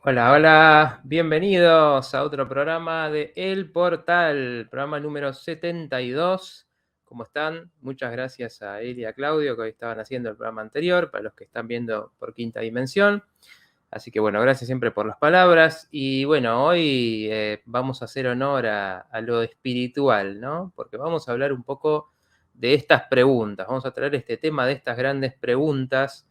Hola, hola, bienvenidos a otro programa de El Portal, programa número 72. ¿Cómo están? Muchas gracias a él y a Claudio que hoy estaban haciendo el programa anterior, para los que están viendo por Quinta Dimensión. Así que bueno, gracias siempre por las palabras. Y bueno, hoy vamos a hacer honor a lo espiritual, ¿no? Porque vamos a hablar un poco de estas preguntas. Vamos a traer este tema de estas grandes preguntas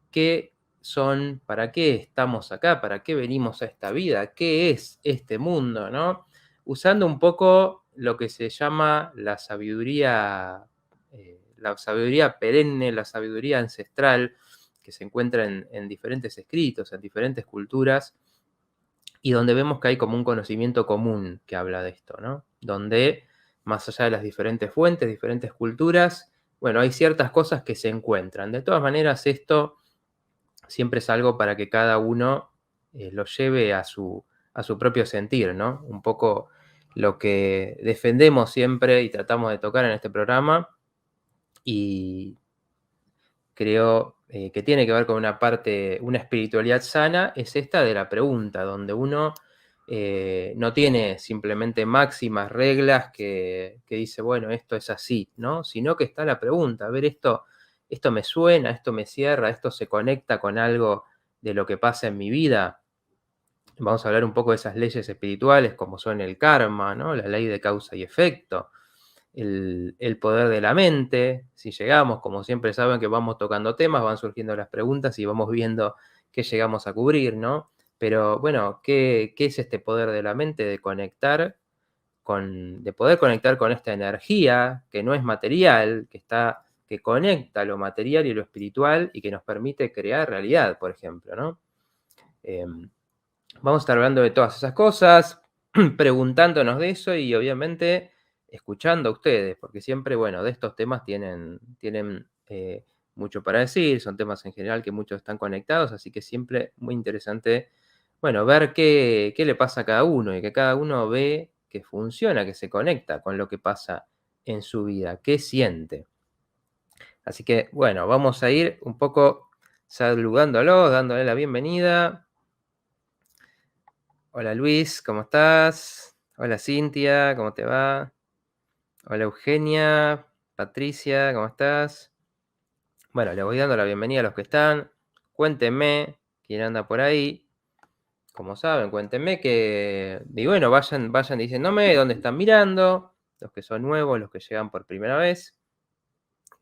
que son: ¿para qué estamos acá? ¿Para qué venimos a esta vida? ¿Qué es este mundo, no? Usando un poco lo que se llama la sabiduría perenne, la sabiduría ancestral, que se encuentra en diferentes escritos, en diferentes culturas, y donde vemos que hay como un conocimiento común que habla de esto, ¿no? Donde, más allá de las diferentes fuentes, diferentes culturas, bueno, hay ciertas cosas que se encuentran. De todas maneras, esto siempre es algo para que cada uno lo lleve a su propio sentir, ¿no? Un poco lo que defendemos siempre y tratamos de tocar en este programa, y creo que tiene que ver con una parte, una espiritualidad sana, es esta de la pregunta, donde uno no tiene simplemente máximas, reglas que dice, bueno, esto es así, ¿no? Sino que está la pregunta, a ver, esto me suena, esto me cierra, esto se conecta con algo de lo que pasa en mi vida. Vamos a hablar un poco de esas leyes espirituales, como son el karma, ¿no? La ley de causa y efecto, el poder de la mente. Si llegamos, como siempre saben que vamos tocando temas, van surgiendo las preguntas y vamos viendo qué llegamos a cubrir, ¿no? Pero bueno, ¿qué es este poder de la mente? De poder conectar con esta energía que no es material, que conecta lo material y lo espiritual y que nos permite crear realidad, por ejemplo, ¿no? Vamos a estar hablando de todas esas cosas, preguntándonos de eso y obviamente escuchando a ustedes, porque siempre, bueno, de estos temas tienen mucho para decir, son temas en general que muchos están conectados, así que siempre muy interesante, bueno, ver qué le pasa a cada uno y que cada uno ve que funciona, que se conecta con lo que pasa en su vida, qué siente. Así que, bueno, vamos a ir un poco saludándolos, dándole la bienvenida. Hola Luis, ¿cómo estás? Hola Cintia, ¿cómo te va? Hola Eugenia, Patricia, ¿cómo estás? Bueno, le voy dando la bienvenida a los que están. Cuéntenme quién anda por ahí. Como saben, cuéntenme y bueno, vayan diciéndome dónde están mirando, los que son nuevos, los que llegan por primera vez.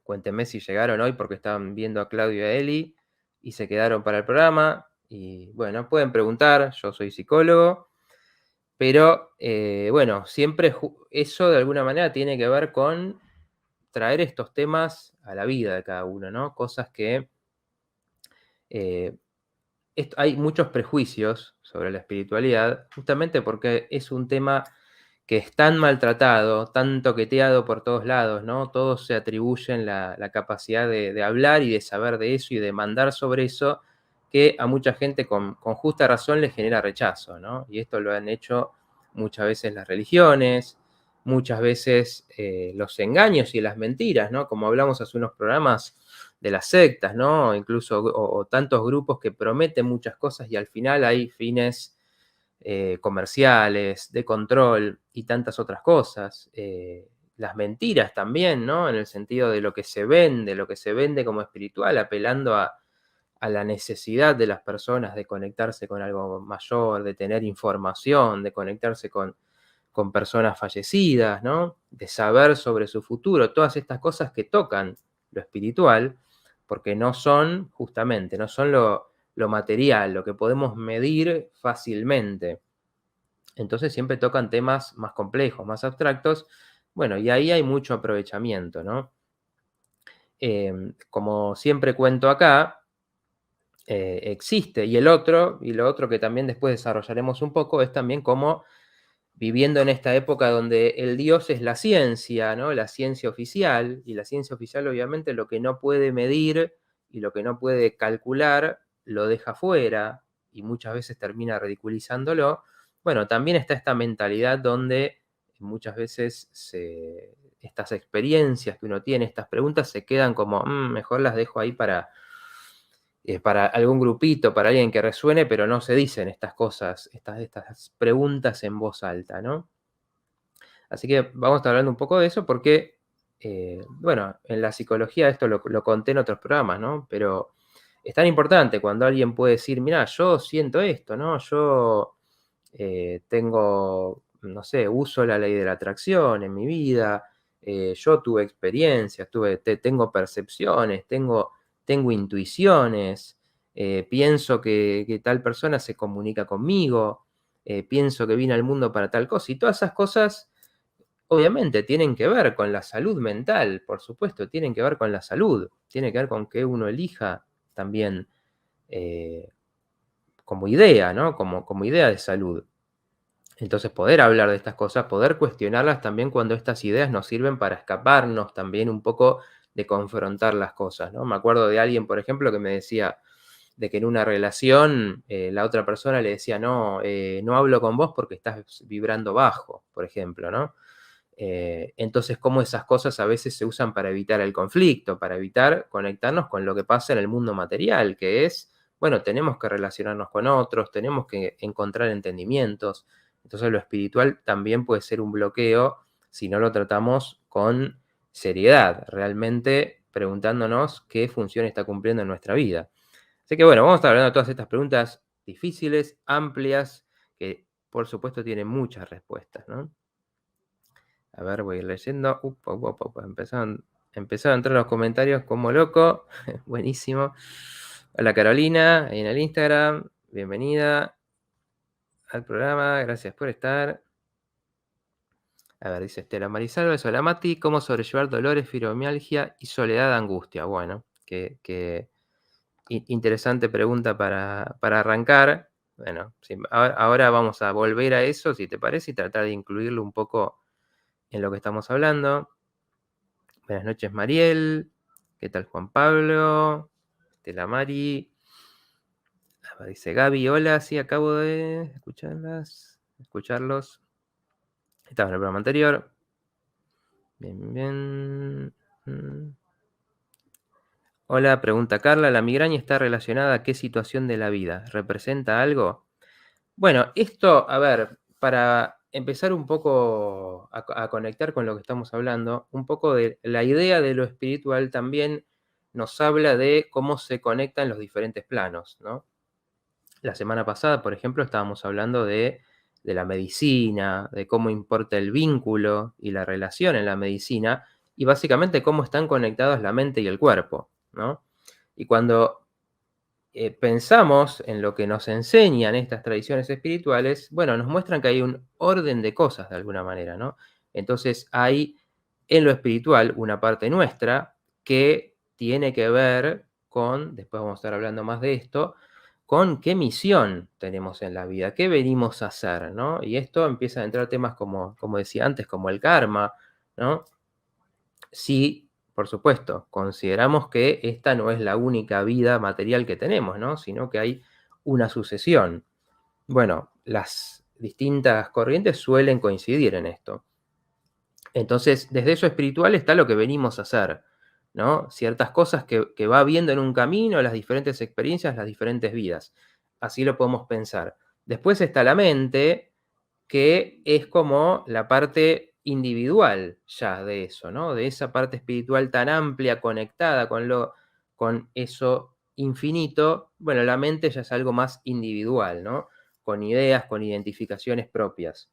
Cuéntenme si llegaron hoy porque estaban viendo a Claudio y a Eli y se quedaron para el programa. Y bueno, pueden preguntar, yo soy psicólogo. Pero bueno, siempre eso de alguna manera tiene que ver con traer estos temas a la vida de cada uno, ¿no? Cosas que eh, hay muchos prejuicios sobre la espiritualidad, justamente porque es un tema que es tan maltratado, tan toqueteado por todos lados, ¿no? Todos se atribuyen la capacidad de hablar y de saber de eso y de mandar sobre eso, que a mucha gente con justa razón le genera rechazo, ¿no? Y esto lo han hecho muchas veces las religiones, muchas veces los engaños y las mentiras, ¿no? Como hablamos hace unos programas de las sectas, ¿no? Incluso o tantos grupos que prometen muchas cosas y al final hay fines comerciales, de control y tantas otras cosas. Las mentiras también, ¿no? En el sentido de lo que se vende como espiritual, apelando a la necesidad de las personas de conectarse con algo mayor, de tener información, de conectarse con personas fallecidas, ¿no? De saber sobre su futuro, todas estas cosas que tocan lo espiritual, porque no son, justamente, no son lo material, lo que podemos medir fácilmente. Entonces siempre tocan temas más complejos, más abstractos. Bueno, y ahí hay mucho aprovechamiento, ¿no? Como siempre cuento acá, existe, y lo otro que también después desarrollaremos un poco, es también cómo viviendo en esta época donde el Dios es la ciencia, ¿no? La ciencia oficial, y la ciencia oficial obviamente lo que no puede medir y lo que no puede calcular lo deja fuera y muchas veces termina ridiculizándolo. Bueno, también está esta mentalidad donde muchas veces estas experiencias que uno tiene, estas preguntas se quedan como, mejor las dejo ahí para algún grupito, para alguien que resuene, pero no se dicen estas cosas, estas preguntas en voz alta, ¿no? Así que vamos a estar hablando un poco de eso porque, bueno, en la psicología esto lo conté en otros programas, ¿no? Pero es tan importante cuando alguien puede decir, mira, yo siento esto, ¿no? Yo tengo, no sé, uso la ley de la atracción en mi vida, yo tuve experiencias, tengo percepciones, tengo intuiciones, pienso que tal persona se comunica conmigo, pienso que vine al mundo para tal cosa, y todas esas cosas obviamente tienen que ver con la salud mental, por supuesto, tienen que ver con la salud, tiene que ver con que uno elija también eh, como idea, ¿no? Como idea de salud. Entonces, poder hablar de estas cosas, poder cuestionarlas también cuando estas ideas nos sirven para escaparnos también un poco de confrontar las cosas, ¿no? Me acuerdo de alguien, por ejemplo, que me decía de que en una relación la otra persona le decía, no, no hablo con vos porque estás vibrando bajo, por ejemplo, ¿no? Entonces, cómo esas cosas a veces se usan para evitar el conflicto, para evitar conectarnos con lo que pasa en el mundo material, que es, bueno, tenemos que relacionarnos con otros, tenemos que encontrar entendimientos. Entonces, lo espiritual también puede ser un bloqueo si no lo tratamos con seriedad, realmente preguntándonos qué función está cumpliendo en nuestra vida. Así que bueno, vamos a estar hablando de todas estas preguntas difíciles, amplias, que por supuesto tienen muchas respuestas, ¿no? A ver, voy a ir leyendo. Empezaron a entrar los comentarios como loco. Buenísimo. Hola Carolina, ahí en el Instagram. Bienvenida al programa. Gracias por estar. A ver, dice Estela Marisol, hola Mati, ¿cómo sobrellevar dolores, fibromialgia y soledad, angustia? Bueno, qué interesante pregunta para arrancar. Bueno, sí, ahora vamos a volver a eso, si te parece, y tratar de incluirlo un poco en lo que estamos hablando. Buenas noches, Mariel. ¿Qué tal, Juan Pablo? Estela Mari. Dice Gaby, hola, sí, acabo de escucharlos. Estaba en el programa anterior. Bien, bien. Hola, pregunta Carla, ¿la migraña está relacionada a qué situación de la vida? ¿Representa algo? Bueno, esto, a ver, para empezar un poco a conectar con lo que estamos hablando, un poco de la idea de lo espiritual también nos habla de cómo se conectan los diferentes planos, ¿no? La semana pasada, por ejemplo, estábamos hablando de la medicina, de cómo importa el vínculo y la relación en la medicina, y básicamente cómo están conectados la mente y el cuerpo, ¿no? Y cuando pensamos en lo que nos enseñan estas tradiciones espirituales, bueno, nos muestran que hay un orden de cosas de alguna manera, ¿no? Entonces hay en lo espiritual una parte nuestra que tiene que ver con, después vamos a estar hablando más de esto, con qué misión tenemos en la vida, qué venimos a hacer, ¿no? Y esto empieza a entrar temas como decía antes, como el karma, ¿no? Si, por supuesto, consideramos que esta no es la única vida material que tenemos, ¿no? Sino que hay una sucesión. Bueno, las distintas corrientes suelen coincidir en esto. Entonces, desde eso espiritual está lo que venimos a hacer, ¿no? Ciertas cosas que va viendo en un camino, las diferentes experiencias, las diferentes vidas. Así lo podemos pensar. Después está la mente, que es como la parte individual ya de eso, ¿no? De esa parte espiritual tan amplia, conectada con eso infinito. Bueno, la mente ya es algo más individual, ¿no? Con ideas, con identificaciones propias.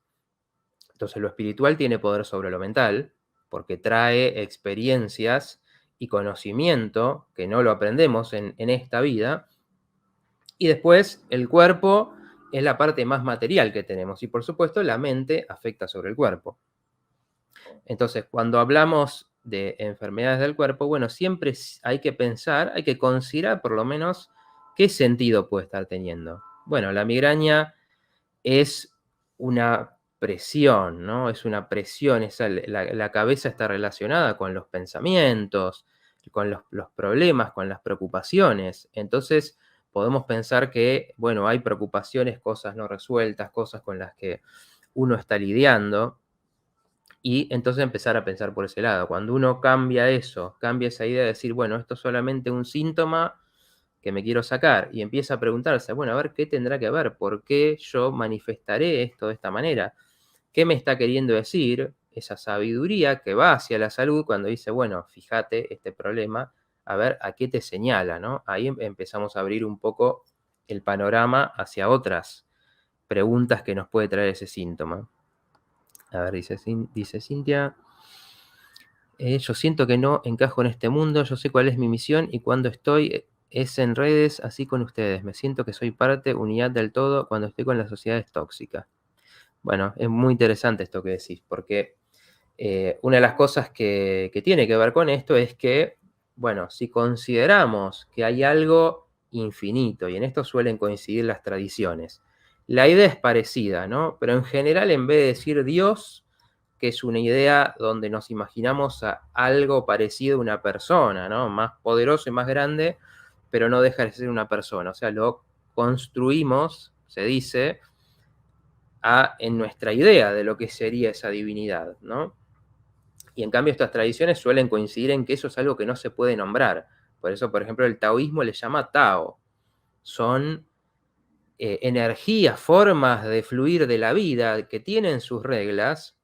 Entonces, lo espiritual tiene poder sobre lo mental, porque trae experiencias y conocimiento que no lo aprendemos en esta vida. Y después, el cuerpo es la parte más material que tenemos. Y por supuesto, la mente afecta sobre el cuerpo. Entonces, cuando hablamos de enfermedades del cuerpo, bueno, siempre hay que pensar, hay que considerar por lo menos qué sentido puede estar teniendo. Bueno, la migraña es una presión, ¿no? Es una presión, la cabeza está relacionada con los pensamientos, con los problemas, con las preocupaciones. Entonces, podemos pensar que, bueno, hay preocupaciones, cosas no resueltas, cosas con las que uno está lidiando, y entonces empezar a pensar por ese lado. Cuando uno cambia eso, cambia esa idea de decir, bueno, esto es solamente un síntoma que me quiero sacar, y empieza a preguntarse, bueno, a ver, ¿qué tendrá que ver? ¿Por qué yo manifestaré esto de esta manera? ¿Qué me está queriendo decir esa sabiduría que va hacia la salud cuando dice, bueno, fíjate este problema, a ver a qué te señala, ¿no? Ahí empezamos a abrir un poco el panorama hacia otras preguntas que nos puede traer ese síntoma. A ver, dice Cintia, yo siento que no encajo en este mundo, yo sé cuál es mi misión y cuando estoy es en redes, así con ustedes. Me siento que soy parte, unidad del todo cuando estoy con las sociedades tóxicas. Bueno, es muy interesante esto que decís, porque una de las cosas que tiene que ver con esto es que, bueno, si consideramos que hay algo infinito, y en esto suelen coincidir las tradiciones, la idea es parecida, ¿no? Pero en general, en vez de decir Dios, que es una idea donde nos imaginamos a algo parecido a una persona, ¿no? Más poderoso y más grande, pero no deja de ser una persona. O sea, lo construimos, se dice, en nuestra idea de lo que sería esa divinidad, ¿no? Y en cambio estas tradiciones suelen coincidir en que eso es algo que no se puede nombrar. Por eso, por ejemplo, el taoísmo le llama Tao. Son energías, formas de fluir de la vida que tienen sus reglas,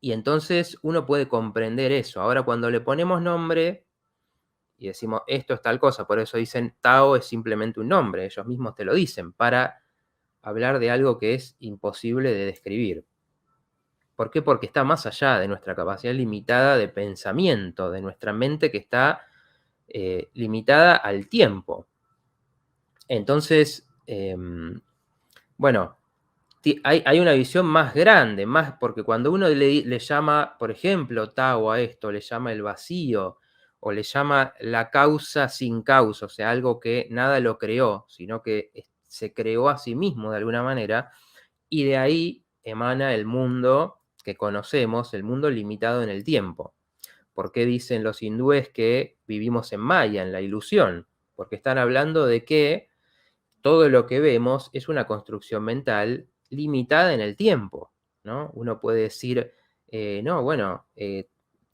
y entonces uno puede comprender eso. Ahora, cuando le ponemos nombre y decimos esto es tal cosa, por eso dicen Tao es simplemente un nombre, ellos mismos te lo dicen, para hablar de algo que es imposible de describir. ¿Por qué? Porque está más allá de nuestra capacidad limitada de pensamiento, de nuestra mente que está limitada al tiempo. Entonces, bueno, hay una visión más grande, más porque cuando uno le llama, por ejemplo, Tao a esto, le llama el vacío, o le llama la causa sin causa, o sea, algo que nada lo creó, sino que se creó a sí mismo de alguna manera, y de ahí emana el mundo que conocemos, el mundo limitado en el tiempo. ¿Por qué dicen los hindúes que vivimos en Maya, en la ilusión? Porque están hablando de que todo lo que vemos es una construcción mental limitada en el tiempo, ¿no? Uno puede decir, no, bueno,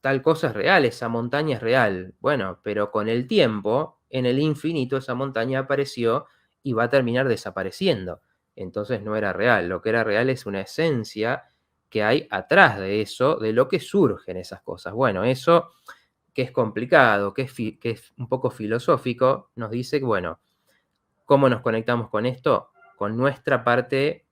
tal cosa es real, esa montaña es real. Bueno, pero con el tiempo, en el infinito, esa montaña apareció y va a terminar desapareciendo. Entonces no era real. Lo que era real es una esencia que hay atrás de eso, de lo que surgen esas cosas. Bueno, eso que es complicado, que es un poco filosófico, nos dice que, bueno, ¿cómo nos conectamos con esto? Con nuestra parte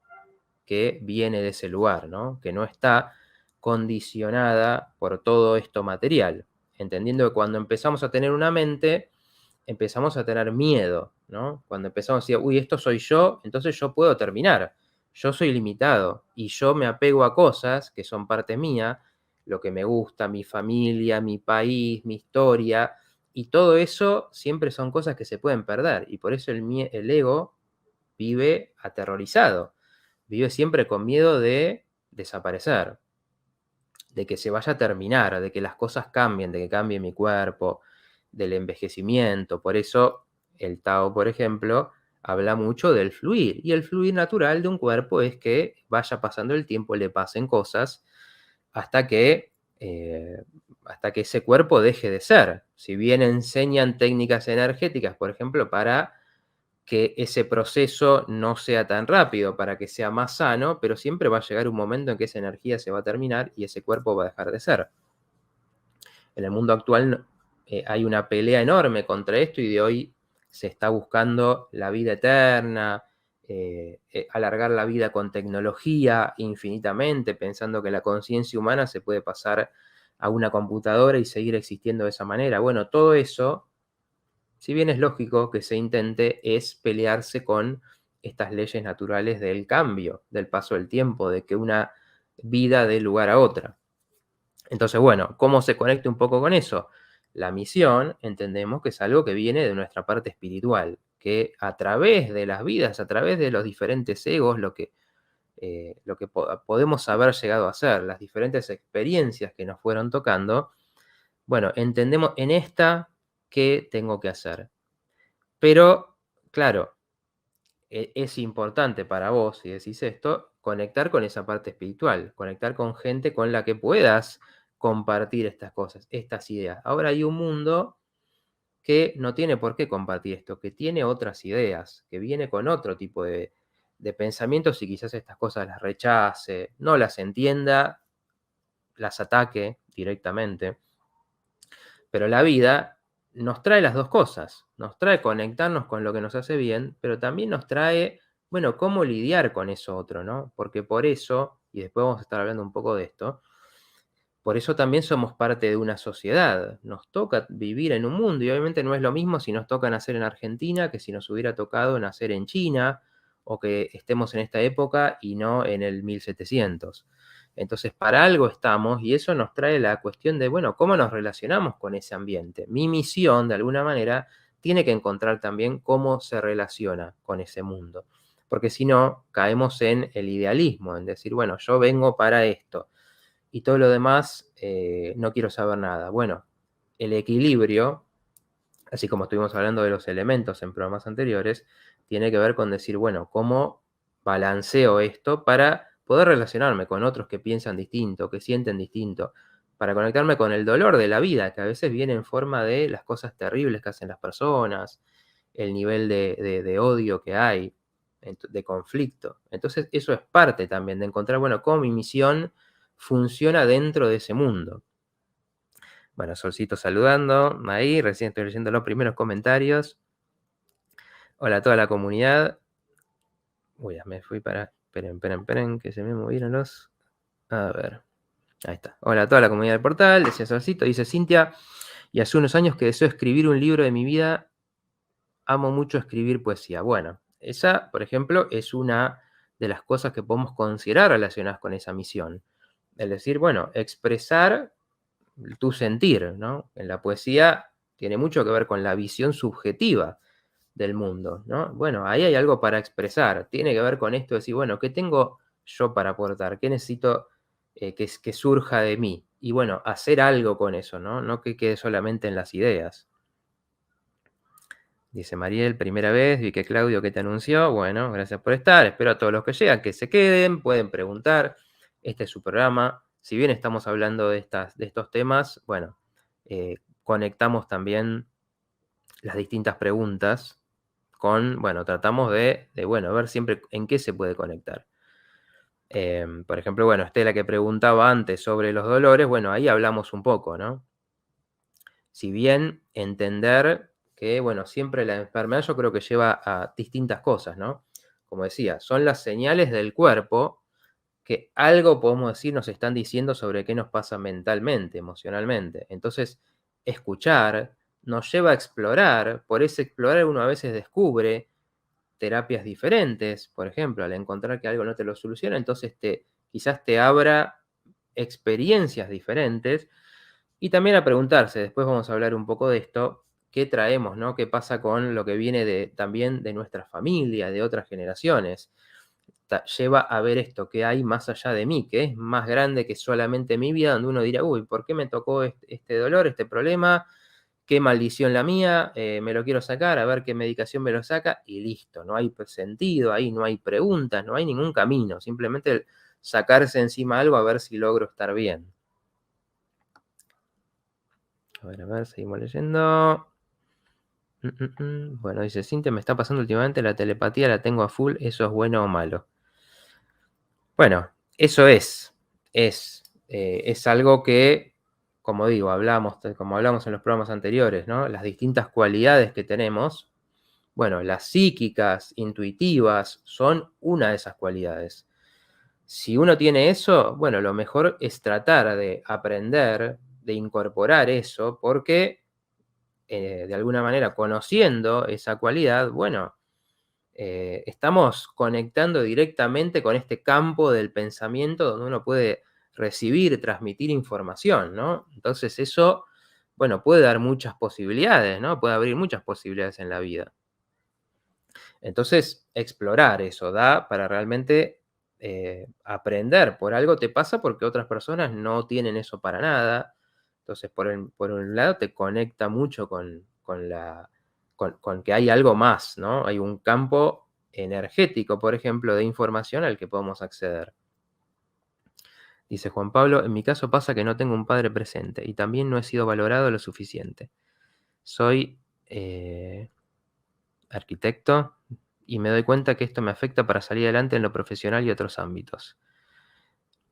que viene de ese lugar, ¿no? Que no está condicionada por todo esto material. Entendiendo que cuando empezamos a tener una mente, empezamos a tener miedo, ¿no? Cuando empezamos a decir, uy, esto soy yo, entonces yo puedo terminar. Yo soy limitado y yo me apego a cosas que son parte mía, lo que me gusta, mi familia, mi país, mi historia, y todo eso siempre son cosas que se pueden perder. Y por eso el ego vive aterrorizado, vive siempre con miedo de desaparecer, de que se vaya a terminar, de que las cosas cambien, de que cambie mi cuerpo, del envejecimiento. Por eso el Tao, por ejemplo, habla mucho del fluir. Y el fluir natural de un cuerpo es que vaya pasando el tiempo, le pasen cosas hasta que, hasta que ese cuerpo deje de ser. Si bien enseñan técnicas energéticas, por ejemplo, para que ese proceso no sea tan rápido, para que sea más sano, pero siempre va a llegar un momento en que esa energía se va a terminar y ese cuerpo va a dejar de ser. En el mundo actual hay una pelea enorme contra esto y de hoy se está buscando la vida eterna, alargar la vida con tecnología infinitamente, pensando que la conciencia humana se puede pasar a una computadora y seguir existiendo de esa manera. Bueno, todo eso, si bien es lógico que se intente, es pelearse con estas leyes naturales del cambio, del paso del tiempo, de que una vida dé lugar a otra. Entonces, bueno, ¿cómo se conecta un poco con eso? La misión, entendemos que es algo que viene de nuestra parte espiritual, que a través de las vidas, a través de los diferentes egos, lo que podemos haber llegado a hacer, las diferentes experiencias que nos fueron tocando, bueno, entendemos en esta qué tengo que hacer. Pero, claro, es importante para vos, si decís esto, conectar con esa parte espiritual, conectar con gente con la que puedas compartir estas cosas, estas ideas. Ahora hay un mundo que no tiene por qué compartir esto, que tiene otras ideas, que viene con otro tipo de pensamientos y quizás estas cosas las rechace, no las entienda, las ataque directamente. Pero la vida nos trae las dos cosas, nos trae conectarnos con lo que nos hace bien, pero también nos trae, bueno, cómo lidiar con eso otro, ¿no? Porque por eso, y después vamos a estar hablando un poco de esto, por eso también somos parte de una sociedad. Nos toca vivir en un mundo y obviamente no es lo mismo si nos toca nacer en Argentina que si nos hubiera tocado nacer en China o que estemos en esta época y no en el 1700. Entonces, para algo estamos y eso nos trae la cuestión de, bueno, ¿cómo nos relacionamos con ese ambiente? Mi misión, de alguna manera, tiene que encontrar también cómo se relaciona con ese mundo. Porque si no, caemos en el idealismo, en decir, bueno, yo vengo para esto y todo lo demás no quiero saber nada. Bueno, el equilibrio, así como estuvimos hablando de los elementos en programas anteriores, tiene que ver con decir, bueno, ¿cómo balanceo esto para poder relacionarme con otros que piensan distinto, que sienten distinto, para conectarme con el dolor de la vida, que a veces viene en forma de las cosas terribles que hacen las personas, el nivel de odio que hay, de conflicto? Entonces, eso es parte también de encontrar, bueno, cómo mi misión funciona dentro de ese mundo. Bueno, Solcito saludando, ahí, recién estoy leyendo los primeros comentarios. Hola a toda la comunidad. Uy, ya me fui para... Esperen, que se me movieron los... A ver, ahí está. Hola a toda la comunidad del portal, decía Solcito, dice Cintia, y hace unos años que deseo escribir un libro de mi vida, amo mucho escribir poesía. Bueno, esa, por ejemplo, es una de las cosas que podemos considerar relacionadas con esa misión. Es decir, bueno, expresar tu sentir, ¿no? En la poesía tiene mucho que ver con la visión subjetiva del mundo, ¿no? Bueno, ahí hay algo para expresar, tiene que ver con esto de decir, bueno, ¿qué tengo yo para aportar? ¿Qué necesito que surja de mí? Y bueno, hacer algo con eso, ¿no? No que quede solamente en las ideas. Dice Mariel, primera vez, vi que Claudio que te anunció. Bueno, gracias por estar. Espero a todos los que llegan que se queden, pueden preguntar. Este es su programa. Si bien estamos hablando de estos temas, bueno, conectamos también las distintas preguntas con, bueno, tratamos bueno, ver siempre en qué se puede conectar. Por ejemplo, bueno, Estela que preguntaba antes sobre los dolores, bueno, ahí hablamos un poco, ¿no? Si bien entender que, bueno, siempre la enfermedad yo creo que lleva a distintas cosas, ¿no? Como decía, son las señales del cuerpo que algo, podemos decir, nos están diciendo sobre qué nos pasa mentalmente, emocionalmente. Entonces, escuchar nos lleva a explorar, por ese explorar uno a veces descubre terapias diferentes, por ejemplo, al encontrar que algo no te lo soluciona, entonces quizás te abra experiencias diferentes y también a preguntarse, después vamos a hablar un poco de esto, qué traemos, ¿no? ¿Qué pasa con lo que viene también de nuestra familia, de otras generaciones? Lleva a ver esto que hay más allá de mí, que es más grande que solamente mi vida, donde uno dirá, uy, ¿por qué me tocó este dolor, este problema? Qué maldición la mía, me lo quiero sacar, a ver qué medicación me lo saca, y listo, no hay sentido ahí, no hay preguntas, no hay ningún camino, simplemente sacarse encima algo a ver si logro estar bien. A ver, seguimos leyendo. Bueno, dice Cintia, me está pasando últimamente la telepatía, la tengo a full, ¿eso es bueno o malo? Bueno, eso es algo que, como digo, como hablamos en los programas anteriores, ¿no? Las distintas cualidades que tenemos, bueno, las psíquicas, intuitivas, son una de esas cualidades. Si uno tiene eso, bueno, lo mejor es tratar de aprender, de incorporar eso, porque de alguna manera conociendo esa cualidad, bueno, estamos conectando directamente con este campo del pensamiento donde uno puede recibir, transmitir información, ¿no? Entonces eso, bueno, puede dar muchas posibilidades, ¿no? Puede abrir muchas posibilidades en la vida. Entonces, explorar eso da para realmente aprender. Por algo te pasa porque otras personas no tienen eso para nada. Entonces, por un lado, te conecta mucho con que hay algo más, ¿no? Hay un campo energético, por ejemplo, de información al que podemos acceder. Dice Juan Pablo, en mi caso pasa que no tengo un padre presente y también no he sido valorado lo suficiente. Soy arquitecto, y me doy cuenta que esto me afecta para salir adelante en lo profesional y otros ámbitos.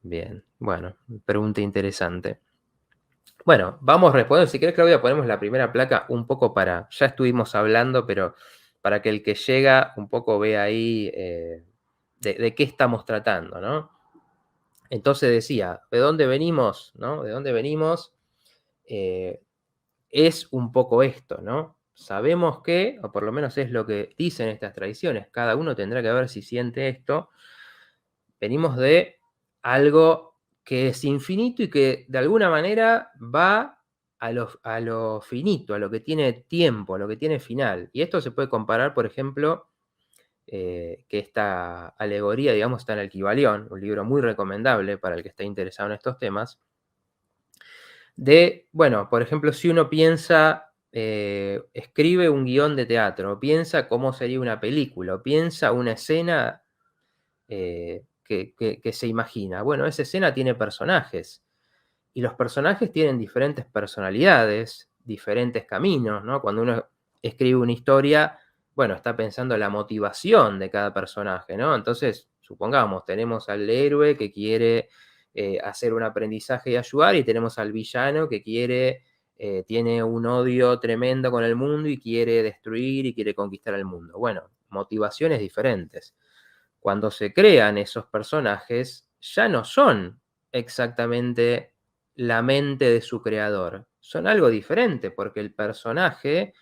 Bien, bueno, pregunta interesante. Bueno, vamos respondiendo. Si querés, Claudia, ponemos la primera placa un poco para, ya estuvimos hablando, pero para que el que llega un poco vea ahí de qué estamos tratando, ¿no? Entonces decía, ¿de dónde venimos? ¿No? ¿De dónde venimos? Es un poco esto, ¿no? Sabemos que, o por lo menos es lo que dicen estas tradiciones, cada uno tendrá que ver si siente esto. Venimos de algo que es infinito y que de alguna manera va a lo finito, a lo que tiene tiempo, a lo que tiene final. Y esto se puede comparar, por ejemplo, que esta alegoría, digamos, está en el Kybalión, un libro muy recomendable para el que esté interesado en estos temas, de, bueno, por ejemplo, si uno piensa, escribe un guión de teatro, piensa cómo sería una película, o piensa una escena que se imagina. Bueno, esa escena tiene personajes, y los personajes tienen diferentes personalidades, diferentes caminos, ¿no? Cuando uno escribe una historia, bueno, está pensando la motivación de cada personaje, ¿no? Entonces, supongamos, tenemos al héroe que quiere hacer un aprendizaje y ayudar, y tenemos al villano que quiere, tiene un odio tremendo con el mundo y quiere destruir y quiere conquistar el mundo. Bueno, motivaciones diferentes. Cuando se crean esos personajes, ya no son exactamente la mente de su creador. Son algo diferente, porque el personaje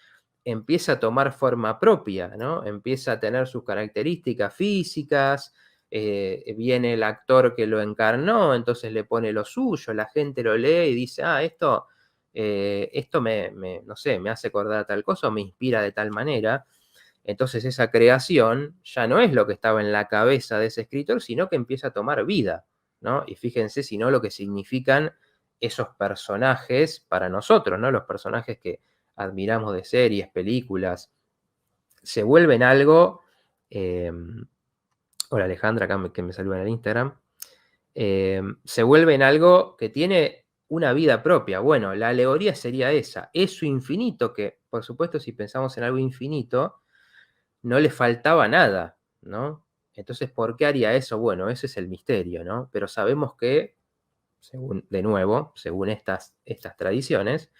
empieza a tomar forma propia, ¿no? Empieza a tener sus características físicas, viene el actor que lo encarnó, entonces le pone lo suyo, la gente lo lee y dice, esto no sé, me hace acordar a tal cosa o me inspira de tal manera. Entonces esa creación ya no es lo que estaba en la cabeza de ese escritor, sino que empieza a tomar vida, ¿no? Y fíjense, si no, lo que significan esos personajes para nosotros, ¿no? Los personajes que admiramos de series, películas, se vuelven algo. Hola Alejandra, acá que me saludan en Instagram. Se vuelven algo que tiene una vida propia. Bueno, la alegoría sería esa, eso infinito que, por supuesto, si pensamos en algo infinito, no le faltaba nada, ¿no? Entonces, ¿por qué haría eso? Bueno, ese es el misterio, ¿no? Pero sabemos que, según, de nuevo, según estas tradiciones,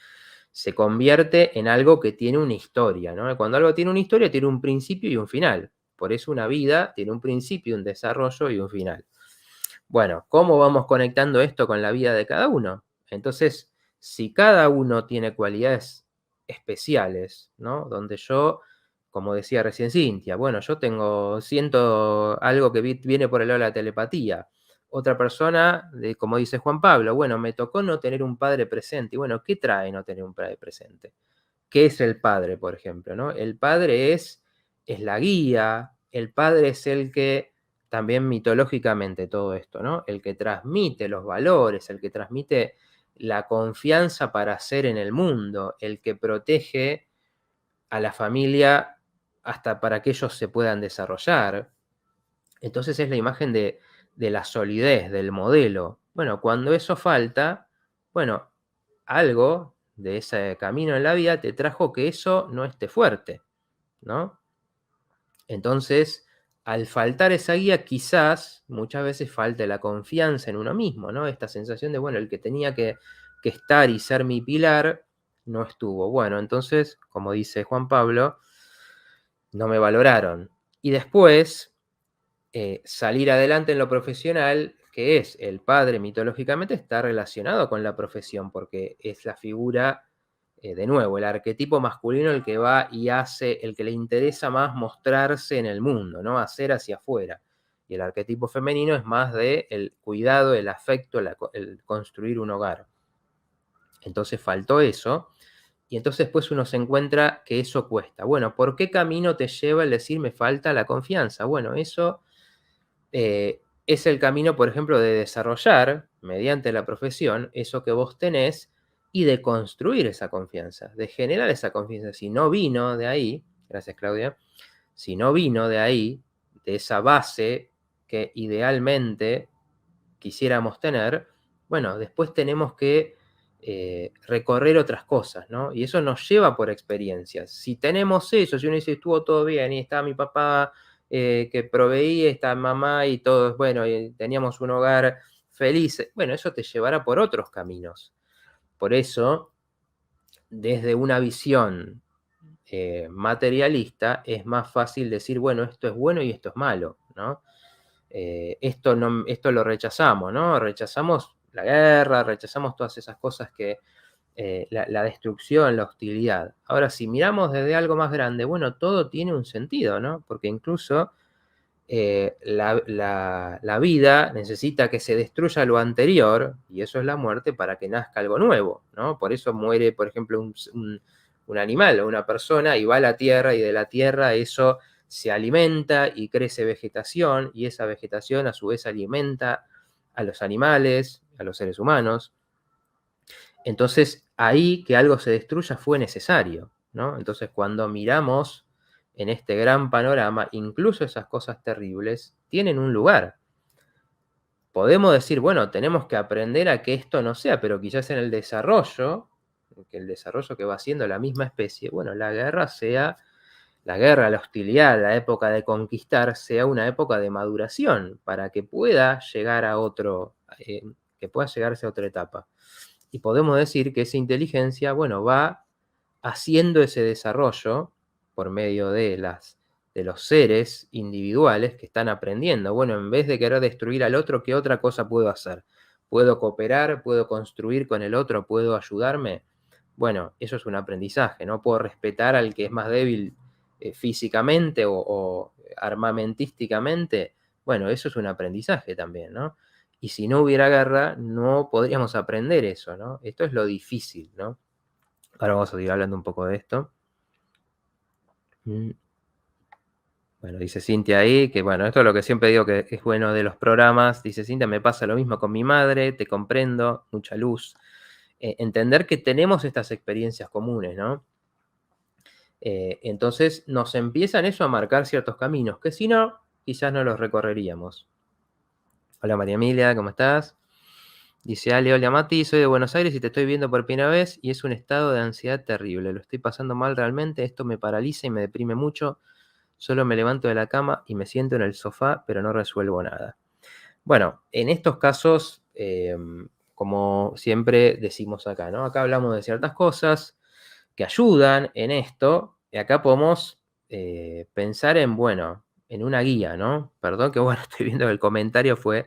se convierte en algo que tiene una historia, ¿no? Cuando algo tiene una historia, tiene un principio y un final. Por eso una vida tiene un principio, un desarrollo y un final. Bueno, ¿cómo vamos conectando esto con la vida de cada uno? Entonces, si cada uno tiene cualidades especiales, ¿no? Donde yo, como decía recién Cintia, bueno, siento algo que viene por el lado de la telepatía. Otra persona, como dice Juan Pablo, bueno, me tocó no tener un padre presente. Y bueno, ¿qué trae no tener un padre presente? ¿Qué es el padre, por ejemplo? ¿No? El padre es la guía, el padre es el que, también mitológicamente todo esto, ¿no? El que transmite los valores, el que transmite la confianza para ser en el mundo, el que protege a la familia hasta para que ellos se puedan desarrollar. Entonces es la imagen de la solidez, del modelo. Bueno, cuando eso falta, bueno, algo de ese camino en la vida te trajo que eso no esté fuerte, ¿no? Entonces, al faltar esa guía, quizás muchas veces falte la confianza en uno mismo, ¿no? Esta sensación de, bueno, el que tenía que estar y ser mi pilar no estuvo. Bueno, entonces, como dice Juan Pablo, no me valoraron. Y después, salir adelante en lo profesional, que es el padre mitológicamente, está relacionado con la profesión, porque es la figura, de nuevo, el arquetipo masculino el que va y hace, el que le interesa más mostrarse en el mundo, ¿no? Hacer hacia afuera. Y el arquetipo femenino es más de el cuidado, el afecto, el construir un hogar. Entonces faltó eso. Y entonces después uno se encuentra que eso cuesta. Bueno, ¿por qué camino te lleva el decir me falta la confianza? Bueno, eso es el camino, por ejemplo, de desarrollar, mediante la profesión, eso que vos tenés y de construir esa confianza, de generar esa confianza. Si no vino de ahí, gracias Claudia, si no vino de ahí, de esa base que idealmente quisiéramos tener, bueno, después tenemos que recorrer otras cosas, ¿no? Y eso nos lleva por experiencias. Si tenemos eso, si uno dice, estuvo todo bien, y estaba mi papá que proveía, está mamá y todos, bueno, y teníamos un hogar feliz, bueno, eso te llevará por otros caminos. Por eso, desde una visión materialista, es más fácil decir, bueno, esto es bueno y esto es malo, ¿no? Esto lo rechazamos, ¿no? Rechazamos la guerra, rechazamos todas esas cosas que la destrucción, la hostilidad. Ahora, si miramos desde algo más grande, bueno, todo tiene un sentido, ¿no? Porque incluso la vida necesita que se destruya lo anterior, y eso es la muerte, para que nazca algo nuevo, ¿no? Por eso muere, por ejemplo, un animal o una persona y va a la tierra, y de la tierra eso se alimenta y crece vegetación, y esa vegetación a su vez alimenta a los animales, a los seres humanos. Entonces, ahí que algo se destruya fue necesario, ¿no? Entonces, cuando miramos en este gran panorama, incluso esas cosas terribles tienen un lugar. Podemos decir, bueno, tenemos que aprender a que esto no sea, pero quizás en el desarrollo, que el desarrollo que va haciendo la misma especie, bueno, la guerra, la hostilidad, la época de conquistar, sea una época de maduración, para que pueda llegar a que pueda llegarse a otra etapa. Y podemos decir que esa inteligencia, bueno, va haciendo ese desarrollo por medio de los seres individuales que están aprendiendo. Bueno, en vez de querer destruir al otro, ¿qué otra cosa puedo hacer? ¿Puedo cooperar? ¿Puedo construir con el otro? ¿Puedo ayudarme? Bueno, eso es un aprendizaje, ¿no? Puedo respetar al que es más débil físicamente o armamentísticamente. Bueno, eso es un aprendizaje también, ¿no? Y si no hubiera guerra, no podríamos aprender eso, ¿no? Esto es lo difícil, ¿no? Ahora vamos a seguir hablando un poco de esto. Bueno, dice Cintia ahí, que bueno, esto es lo que siempre digo que es bueno de los programas. Dice Cintia, me pasa lo mismo con mi madre, te comprendo, mucha luz. Entender que tenemos estas experiencias comunes, ¿no? Entonces nos empiezan eso a marcar ciertos caminos, que si no, quizás no los recorreríamos. Hola María Emilia, ¿cómo estás? Dice Ale, hola Mati, soy de Buenos Aires y te estoy viendo por primera vez y es un estado de ansiedad terrible. Lo estoy pasando mal realmente, esto me paraliza y me deprime mucho. Solo me levanto de la cama y me siento en el sofá, pero no resuelvo nada. Bueno, en estos casos, como siempre decimos acá, ¿no? Acá hablamos de ciertas cosas que ayudan en esto, y acá podemos pensar en, bueno, en una guía, ¿no? Perdón que, bueno, estoy viendo que el comentario fue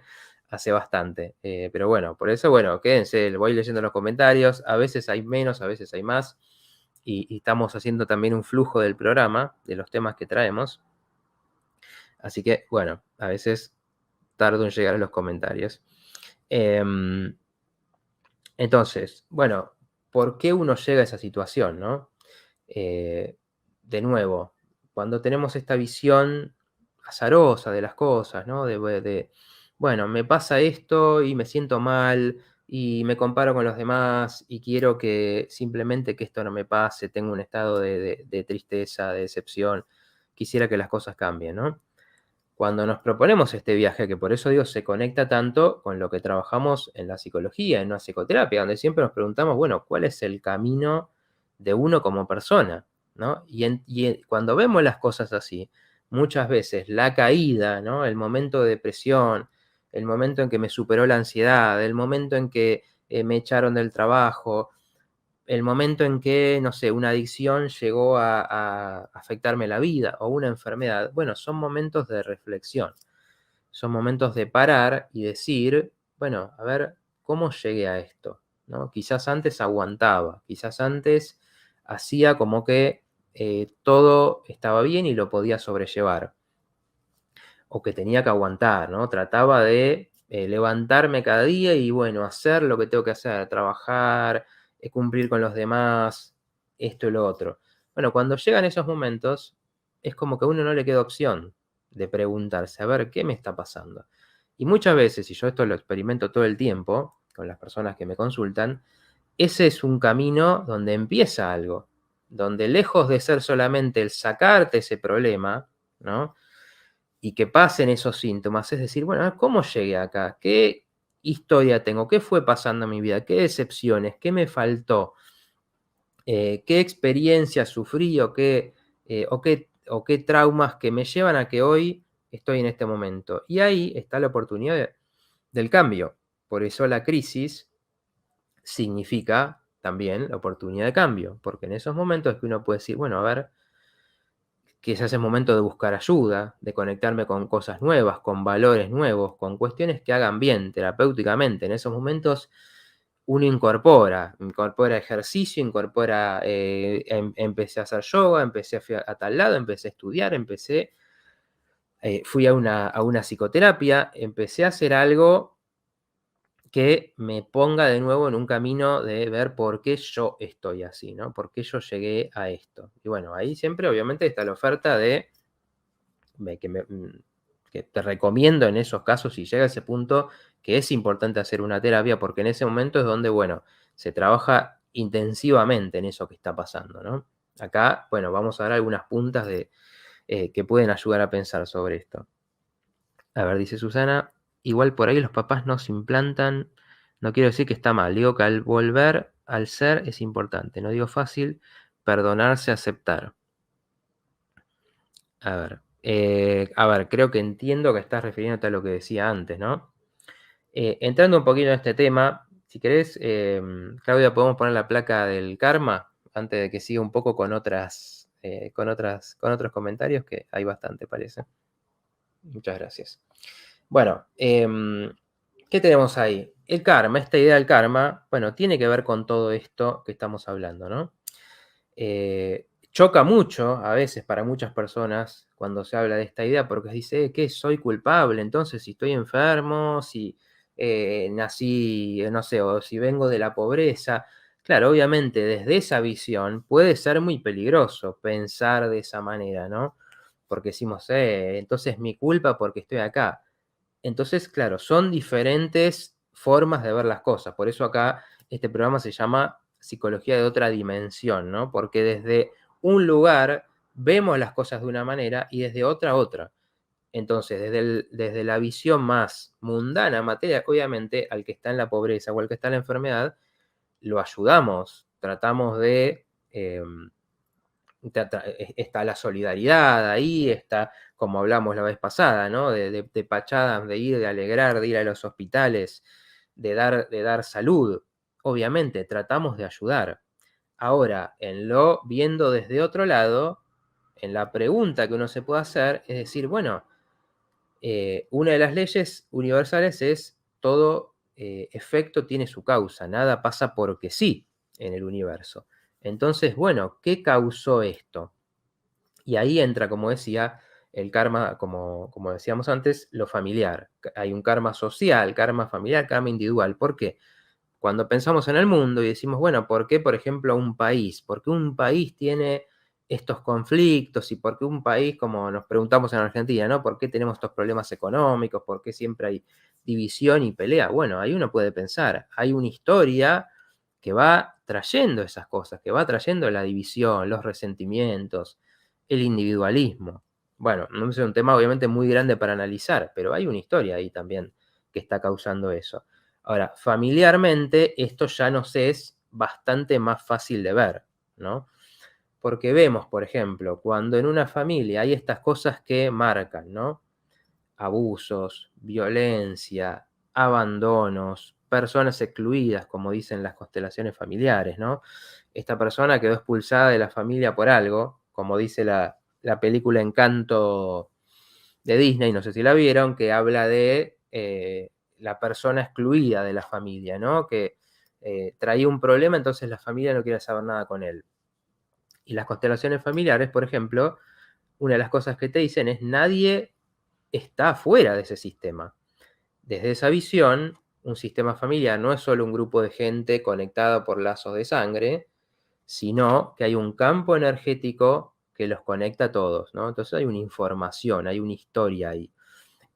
hace bastante, pero bueno, por eso, bueno, quédense, voy leyendo los comentarios, a veces hay menos, a veces hay más, y estamos haciendo también un flujo del programa, de los temas que traemos, así que, bueno, a veces tardo en llegar a los comentarios. Entonces, bueno, ¿por qué uno llega a esa situación, no? De nuevo, cuando tenemos esta visión azarosa de las cosas, ¿no? Bueno, me pasa esto y me siento mal y me comparo con los demás y quiero que simplemente que esto no me pase, tengo un estado de tristeza, de decepción, quisiera que las cosas cambien, ¿no? Cuando nos proponemos este viaje, que por eso digo, se conecta tanto con lo que trabajamos en la psicología, en una psicoterapia, donde siempre nos preguntamos, bueno, ¿cuál es el camino de uno como persona? ¿No? Cuando vemos las cosas así, muchas veces la caída, ¿no? El momento de depresión, el momento en que me superó la ansiedad, el momento en que me echaron del trabajo, el momento en que, no sé, una adicción llegó a afectarme la vida o una enfermedad, bueno, son momentos de reflexión, son momentos de parar y decir, bueno, a ver, ¿cómo llegué a esto? ¿No? Quizás antes aguantaba, quizás antes hacía como que todo estaba bien y lo podía sobrellevar, o que tenía que aguantar, ¿no? Trataba de levantarme cada día y, bueno, hacer lo que tengo que hacer, trabajar, cumplir con los demás, esto y lo otro. Bueno, cuando llegan esos momentos, es como que a uno no le queda opción de preguntarse, a ver, ¿qué me está pasando? Y muchas veces, y yo esto lo experimento todo el tiempo con las personas que me consultan, ese es un camino donde empieza algo, donde lejos de ser solamente el sacarte ese problema, ¿no? Y que pasen esos síntomas, es decir, bueno, ¿cómo llegué acá? ¿Qué historia tengo, qué fue pasando en mi vida, qué decepciones, qué me faltó, qué experiencias sufrí o qué traumas que me llevan a que hoy estoy en este momento. Y ahí está la oportunidad del cambio. Por eso la crisis significa también la oportunidad de cambio, porque en esos momentos es que uno puede decir, bueno, a ver, quizás es momento de buscar ayuda, de conectarme con cosas nuevas, con valores nuevos, con cuestiones que hagan bien terapéuticamente. En esos momentos uno incorpora ejercicio, empecé a hacer yoga, fui a tal lado, empecé a estudiar, fui a una psicoterapia, empecé a hacer algo que me ponga de nuevo en un camino de ver por qué yo estoy así, ¿no? ¿Por qué yo llegué a esto? Y bueno, ahí siempre obviamente está la oferta de que te recomiendo en esos casos, si llega a ese punto, que es importante hacer una terapia, porque en ese momento es donde, bueno, se trabaja intensivamente en eso que está pasando, ¿no? Acá, bueno, vamos a dar algunas puntas que pueden ayudar a pensar sobre esto. A ver, dice Susana, igual por ahí los papás nos implantan, no quiero decir que está mal, digo que al volver al ser es importante, no digo fácil, perdonarse, aceptar. A ver, creo que entiendo que estás refiriéndote a lo que decía antes, ¿no? Entrando un poquito en este tema, si querés, Claudia, podemos poner la placa del karma antes de que siga un poco con otros comentarios, que hay bastante, parece. Muchas gracias. Bueno, ¿qué tenemos ahí? El karma, esta idea del karma, bueno, tiene que ver con todo esto que estamos hablando, ¿no? Choca mucho a veces para muchas personas cuando se habla de esta idea porque se dice que soy culpable, entonces si estoy enfermo, si nací, no sé, o si vengo de la pobreza. Claro, obviamente desde esa visión puede ser muy peligroso pensar de esa manera, ¿no? Porque decimos, entonces mi culpa porque estoy acá. Entonces, claro, son diferentes formas de ver las cosas. Por eso acá este programa se llama Psicología de otra dimensión, ¿no? Porque desde un lugar vemos las cosas de una manera y desde otra. Entonces, desde la visión más mundana, materia, obviamente, al que está en la pobreza o al que está en la enfermedad, lo ayudamos, tratamos está la solidaridad ahí, está, como hablamos la vez pasada, ¿no? De pachadas, de ir, de alegrar, de ir a los hospitales, de dar salud. Obviamente, tratamos de ayudar. Ahora, viendo desde otro lado, en la pregunta que uno se puede hacer, es decir, bueno, una de las leyes universales es todo efecto tiene su causa, nada pasa porque sí en el universo. Entonces, bueno, ¿qué causó esto? Y ahí entra, como decía, el karma, como decíamos antes, lo familiar. Hay un karma social, karma familiar, karma individual. ¿Por qué? Cuando pensamos en el mundo y decimos, bueno, ¿por qué, por ejemplo, un país? ¿Por qué un país tiene estos conflictos? ¿Y por qué un país, como nos preguntamos en Argentina, ¿no? ¿Por qué tenemos estos problemas económicos? ¿Por qué siempre hay división y pelea? Bueno, ahí uno puede pensar, hay una historia que va trayendo esas cosas, que va trayendo la división, los resentimientos, el individualismo. Bueno, no es un tema obviamente muy grande para analizar, pero hay una historia ahí también que está causando eso. Ahora, familiarmente esto ya nos es bastante más fácil de ver, ¿no? Porque vemos, por ejemplo, cuando en una familia hay estas cosas que marcan, ¿no? Abusos, violencia, abandonos, personas excluidas, como dicen las constelaciones familiares, ¿no? Esta persona quedó expulsada de la familia por algo, como dice la película Encanto de Disney, no sé si la vieron, que habla de la persona excluida de la familia, ¿no? Que traía un problema, entonces la familia no quiere saber nada con él. Y las constelaciones familiares, por ejemplo, una de las cosas que te dicen es nadie está fuera de ese sistema. Desde esa visión, un sistema familiar no es solo un grupo de gente conectada por lazos de sangre, sino que hay un campo energético que los conecta a todos, ¿no? Entonces hay una información, hay una historia ahí.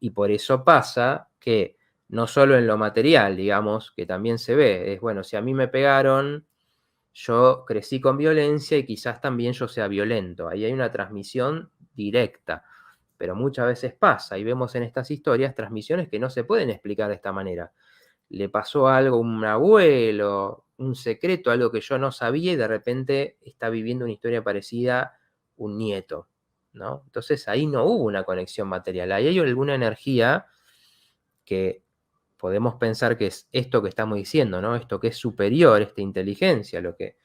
Y por eso pasa que no solo en lo material, digamos, que también se ve, es bueno, si a mí me pegaron, yo crecí con violencia y quizás también yo sea violento. Ahí hay una transmisión directa, pero muchas veces pasa y vemos en estas historias transmisiones que no se pueden explicar de esta manera. le pasó algo a un abuelo, un secreto, algo que yo no sabía y de repente está viviendo una historia parecida un nieto, ¿no? Entonces ahí no hubo una conexión material, ahí hay alguna energía que podemos pensar que es esto que estamos diciendo, ¿no? Esto que es superior, esta inteligencia, lo que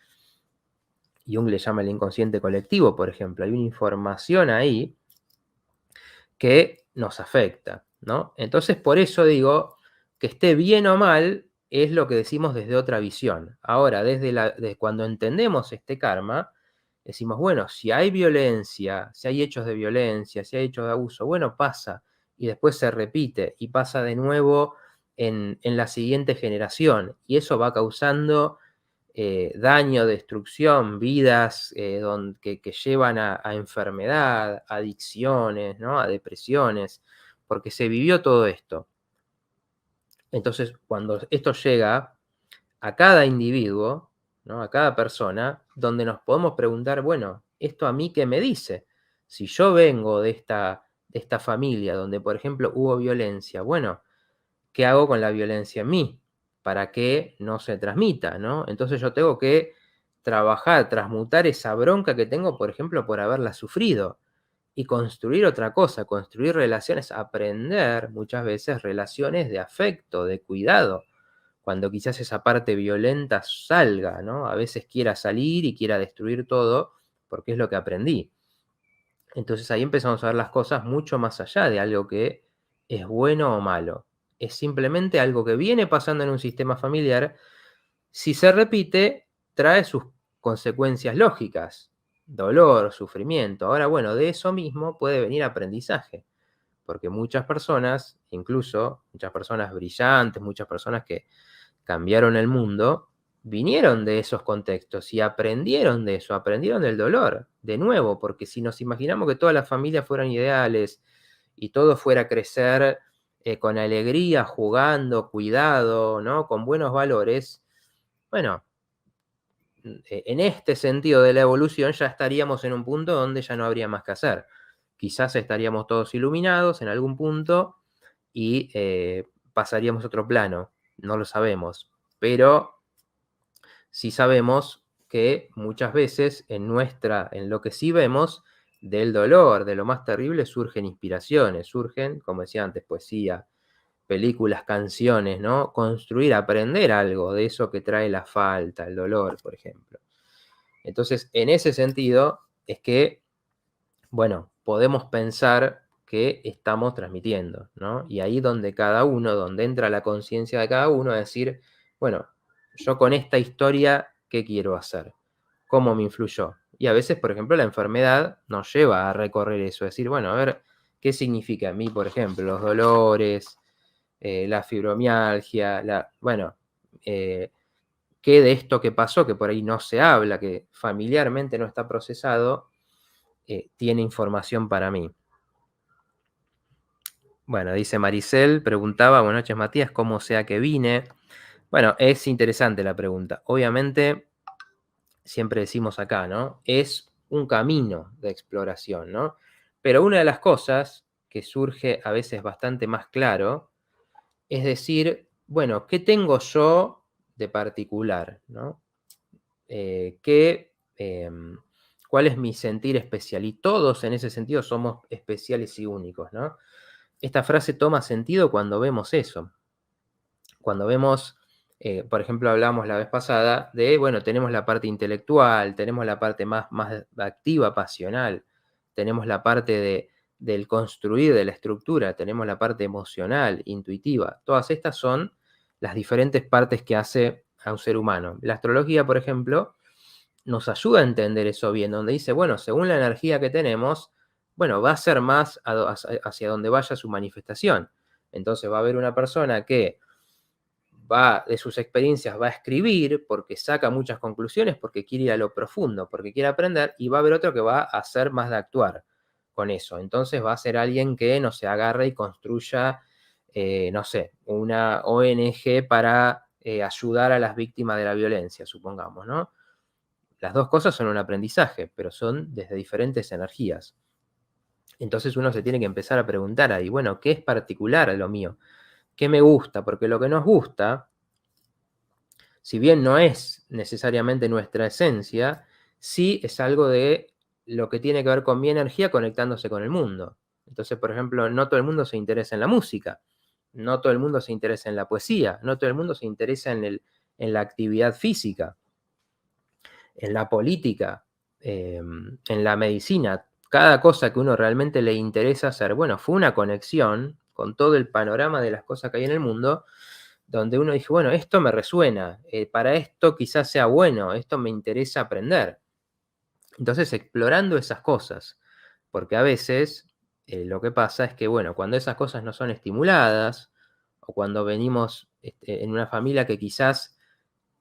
Jung le llama el inconsciente colectivo, por ejemplo. Hay una información ahí que nos afecta, ¿no? Entonces, por eso digo que esté bien o mal es lo que decimos desde otra visión. Ahora, desde cuando entendemos este karma, decimos, bueno, si hay violencia, si hay hechos de violencia, si hay hechos de abuso, bueno, pasa, y después se repite, y pasa de nuevo en la siguiente generación, y eso va causando daño, destrucción, vidas que llevan a enfermedad, adicciones, ¿no? A depresiones, porque se vivió todo esto. Entonces, cuando esto llega a cada individuo, ¿no? A cada persona, donde nos podemos preguntar, bueno, ¿esto a mí qué me dice? Si yo vengo de esta familia donde, por ejemplo, hubo violencia, bueno, ¿qué hago con la violencia en mí? Para que no se transmita, ¿no? Entonces yo tengo que trabajar, transmutar esa bronca que tengo, por ejemplo, por haberla sufrido y construir otra cosa, construir relaciones, aprender muchas veces relaciones de afecto, de cuidado, cuando quizás esa parte violenta salga, ¿no? A veces quiera salir y quiera destruir todo, porque es lo que aprendí. Entonces ahí empezamos a ver las cosas mucho más allá de algo que es bueno o malo. Es simplemente algo que viene pasando en un sistema familiar. Si se repite, trae sus consecuencias lógicas, dolor, sufrimiento. Ahora, bueno, de eso mismo puede venir aprendizaje, porque muchas personas, incluso muchas personas brillantes, muchas personas que cambiaron el mundo, vinieron de esos contextos y aprendieron de eso, aprendieron del dolor, de nuevo, porque si nos imaginamos que todas las familias fueran ideales y todo fuera a crecer con alegría, jugando, cuidado, ¿no? Con buenos valores, bueno, en este sentido de la evolución ya estaríamos en un punto donde ya no habría más que hacer. Quizás estaríamos todos iluminados en algún punto y pasaríamos a otro plano, no lo sabemos, pero sí sabemos que muchas veces en lo que sí vemos, del dolor, de lo más terrible, surgen inspiraciones, surgen, como decía antes, poesía, películas, canciones, ¿no? Construir, aprender algo de eso que trae la falta, el dolor, por ejemplo. Entonces, en ese sentido, es que, bueno, podemos pensar que estamos transmitiendo, ¿no? Y ahí donde cada uno, donde entra la conciencia de cada uno, es decir, bueno, yo con esta historia, ¿qué quiero hacer? ¿Cómo me influyó? Y a veces, por ejemplo, la enfermedad nos lleva a recorrer eso, es decir, bueno, a ver, ¿qué significa a mí, por ejemplo, los dolores, la fibromialgia, bueno, qué de esto que pasó, que por ahí no se habla, que familiarmente no está procesado, tiene información para mí. Bueno, dice Maricel, preguntaba, buenas noches Matías, ¿cómo sea que vine? Bueno, es interesante la pregunta. Obviamente, siempre decimos acá, ¿no? Es un camino de exploración, ¿no? Pero una de las cosas que surge a veces bastante más claro es decir, bueno, ¿qué tengo yo de particular, ¿no? ¿Cuál es mi sentir especial? Y todos en ese sentido somos especiales y únicos, ¿no? Esta frase toma sentido cuando vemos eso. Cuando vemos, por ejemplo, hablamos la vez pasada de, bueno, tenemos la parte intelectual, tenemos la parte más activa, pasional, tenemos la parte del construir, de la estructura, tenemos la parte emocional, intuitiva. Todas estas son las diferentes partes que hace a un ser humano. La astrología, por ejemplo, nos ayuda a entender eso bien, donde dice, bueno, según la energía que tenemos, bueno, va a ser más hacia donde vaya su manifestación. Entonces va a haber una persona que va de sus experiencias, va a escribir porque saca muchas conclusiones, porque quiere ir a lo profundo, porque quiere aprender, y va a haber otro que va a hacer más de actuar con eso. Entonces va a ser alguien que, no se agarre y construya, no sé, una ONG para ayudar a las víctimas de la violencia, supongamos, ¿no? Las dos cosas son un aprendizaje, pero son desde diferentes energías. Entonces uno se tiene que empezar a preguntar ahí, bueno, ¿qué es particular a lo mío? ¿Qué me gusta? Porque lo que nos gusta, si bien no es necesariamente nuestra esencia, sí es algo de lo que tiene que ver con mi energía conectándose con el mundo. Entonces, por ejemplo, no todo el mundo se interesa en la música, no todo el mundo se interesa en la poesía, no todo el mundo se interesa en la actividad física, en la política, en la medicina. Cada cosa que uno realmente le interesa hacer, bueno, fue una conexión con todo el panorama de las cosas que hay en el mundo, donde uno dice, bueno, esto me resuena, para esto quizás sea bueno, esto me interesa aprender. Entonces, explorando esas cosas, porque a veces lo que pasa es que, bueno, cuando esas cosas no son estimuladas, o cuando venimos en una familia que quizás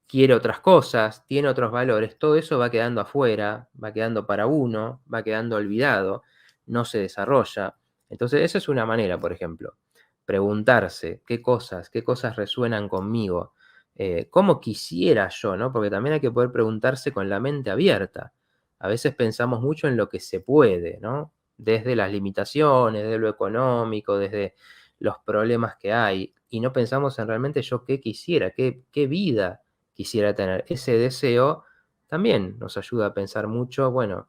quiere otras cosas, tiene otros valores, todo eso va quedando afuera, va quedando para uno, va quedando olvidado, no se desarrolla. Entonces, esa es una manera, por ejemplo, preguntarse qué cosas resuenan conmigo, cómo quisiera yo, ¿no? Porque también hay que poder preguntarse con la mente abierta. A veces pensamos mucho en lo que se puede, ¿no? Desde las limitaciones, desde lo económico, desde los problemas que hay, y no pensamos en realmente yo qué quisiera, qué vida quisiera tener. Ese deseo también nos ayuda a pensar mucho, bueno,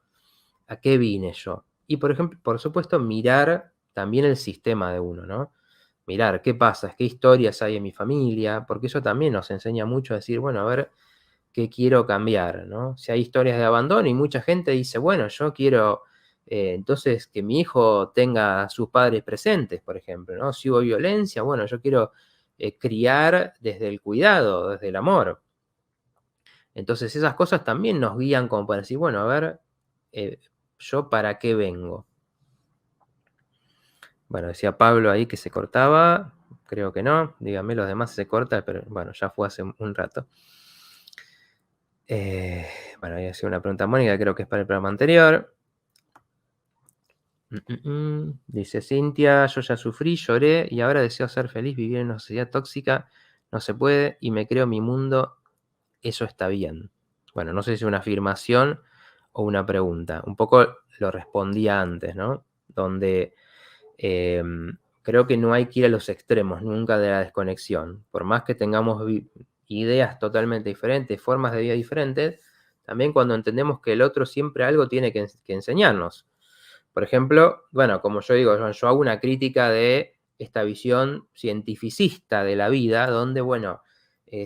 ¿a qué vine yo? Y por ejemplo, por supuesto, mirar también el sistema de uno, ¿no? Mirar qué pasa, qué historias hay en mi familia, porque eso también nos enseña mucho a decir, bueno, a ver qué quiero cambiar, ¿no? Si hay historias de abandono y mucha gente dice, bueno, yo quiero entonces que mi hijo tenga a sus padres presentes, por ejemplo, ¿no? Si hubo violencia, bueno, yo quiero criar desde el cuidado, desde el amor. Entonces esas cosas también nos guían como para decir, bueno, a ver, eh, yo para qué vengo. Bueno, decía Pablo ahí que se cortaba, creo que no, díganme los demás si se corta, pero bueno, ya fue hace un rato. Bueno, había sido una pregunta Mónica, creo que es para el programa anterior. Dice Cintia, yo ya sufrí, lloré y ahora deseo ser feliz, vivir en una sociedad tóxica, no se puede y me creo mi mundo, eso está bien. Bueno, no sé si es una afirmación o una pregunta. Un poco lo respondía antes, ¿no? Donde creo que no hay que ir a los extremos nunca de la desconexión. Por más que tengamos ideas totalmente diferentes, formas de vida diferentes, también cuando entendemos que el otro siempre algo tiene que enseñarnos. Por ejemplo, bueno, como yo digo, yo hago una crítica de esta visión cientificista de la vida, donde, bueno,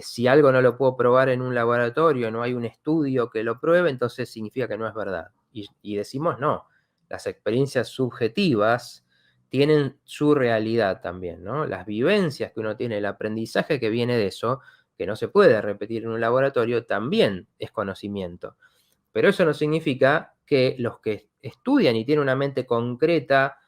si algo no lo puedo probar en un laboratorio, no hay un estudio que lo pruebe, entonces significa que no es verdad. Y decimos, no, las experiencias subjetivas tienen su realidad también, ¿no? Las vivencias que uno tiene, el aprendizaje que viene de eso, que no se puede repetir en un laboratorio, también es conocimiento. Pero eso no significa que los que estudian y tienen una mente concreta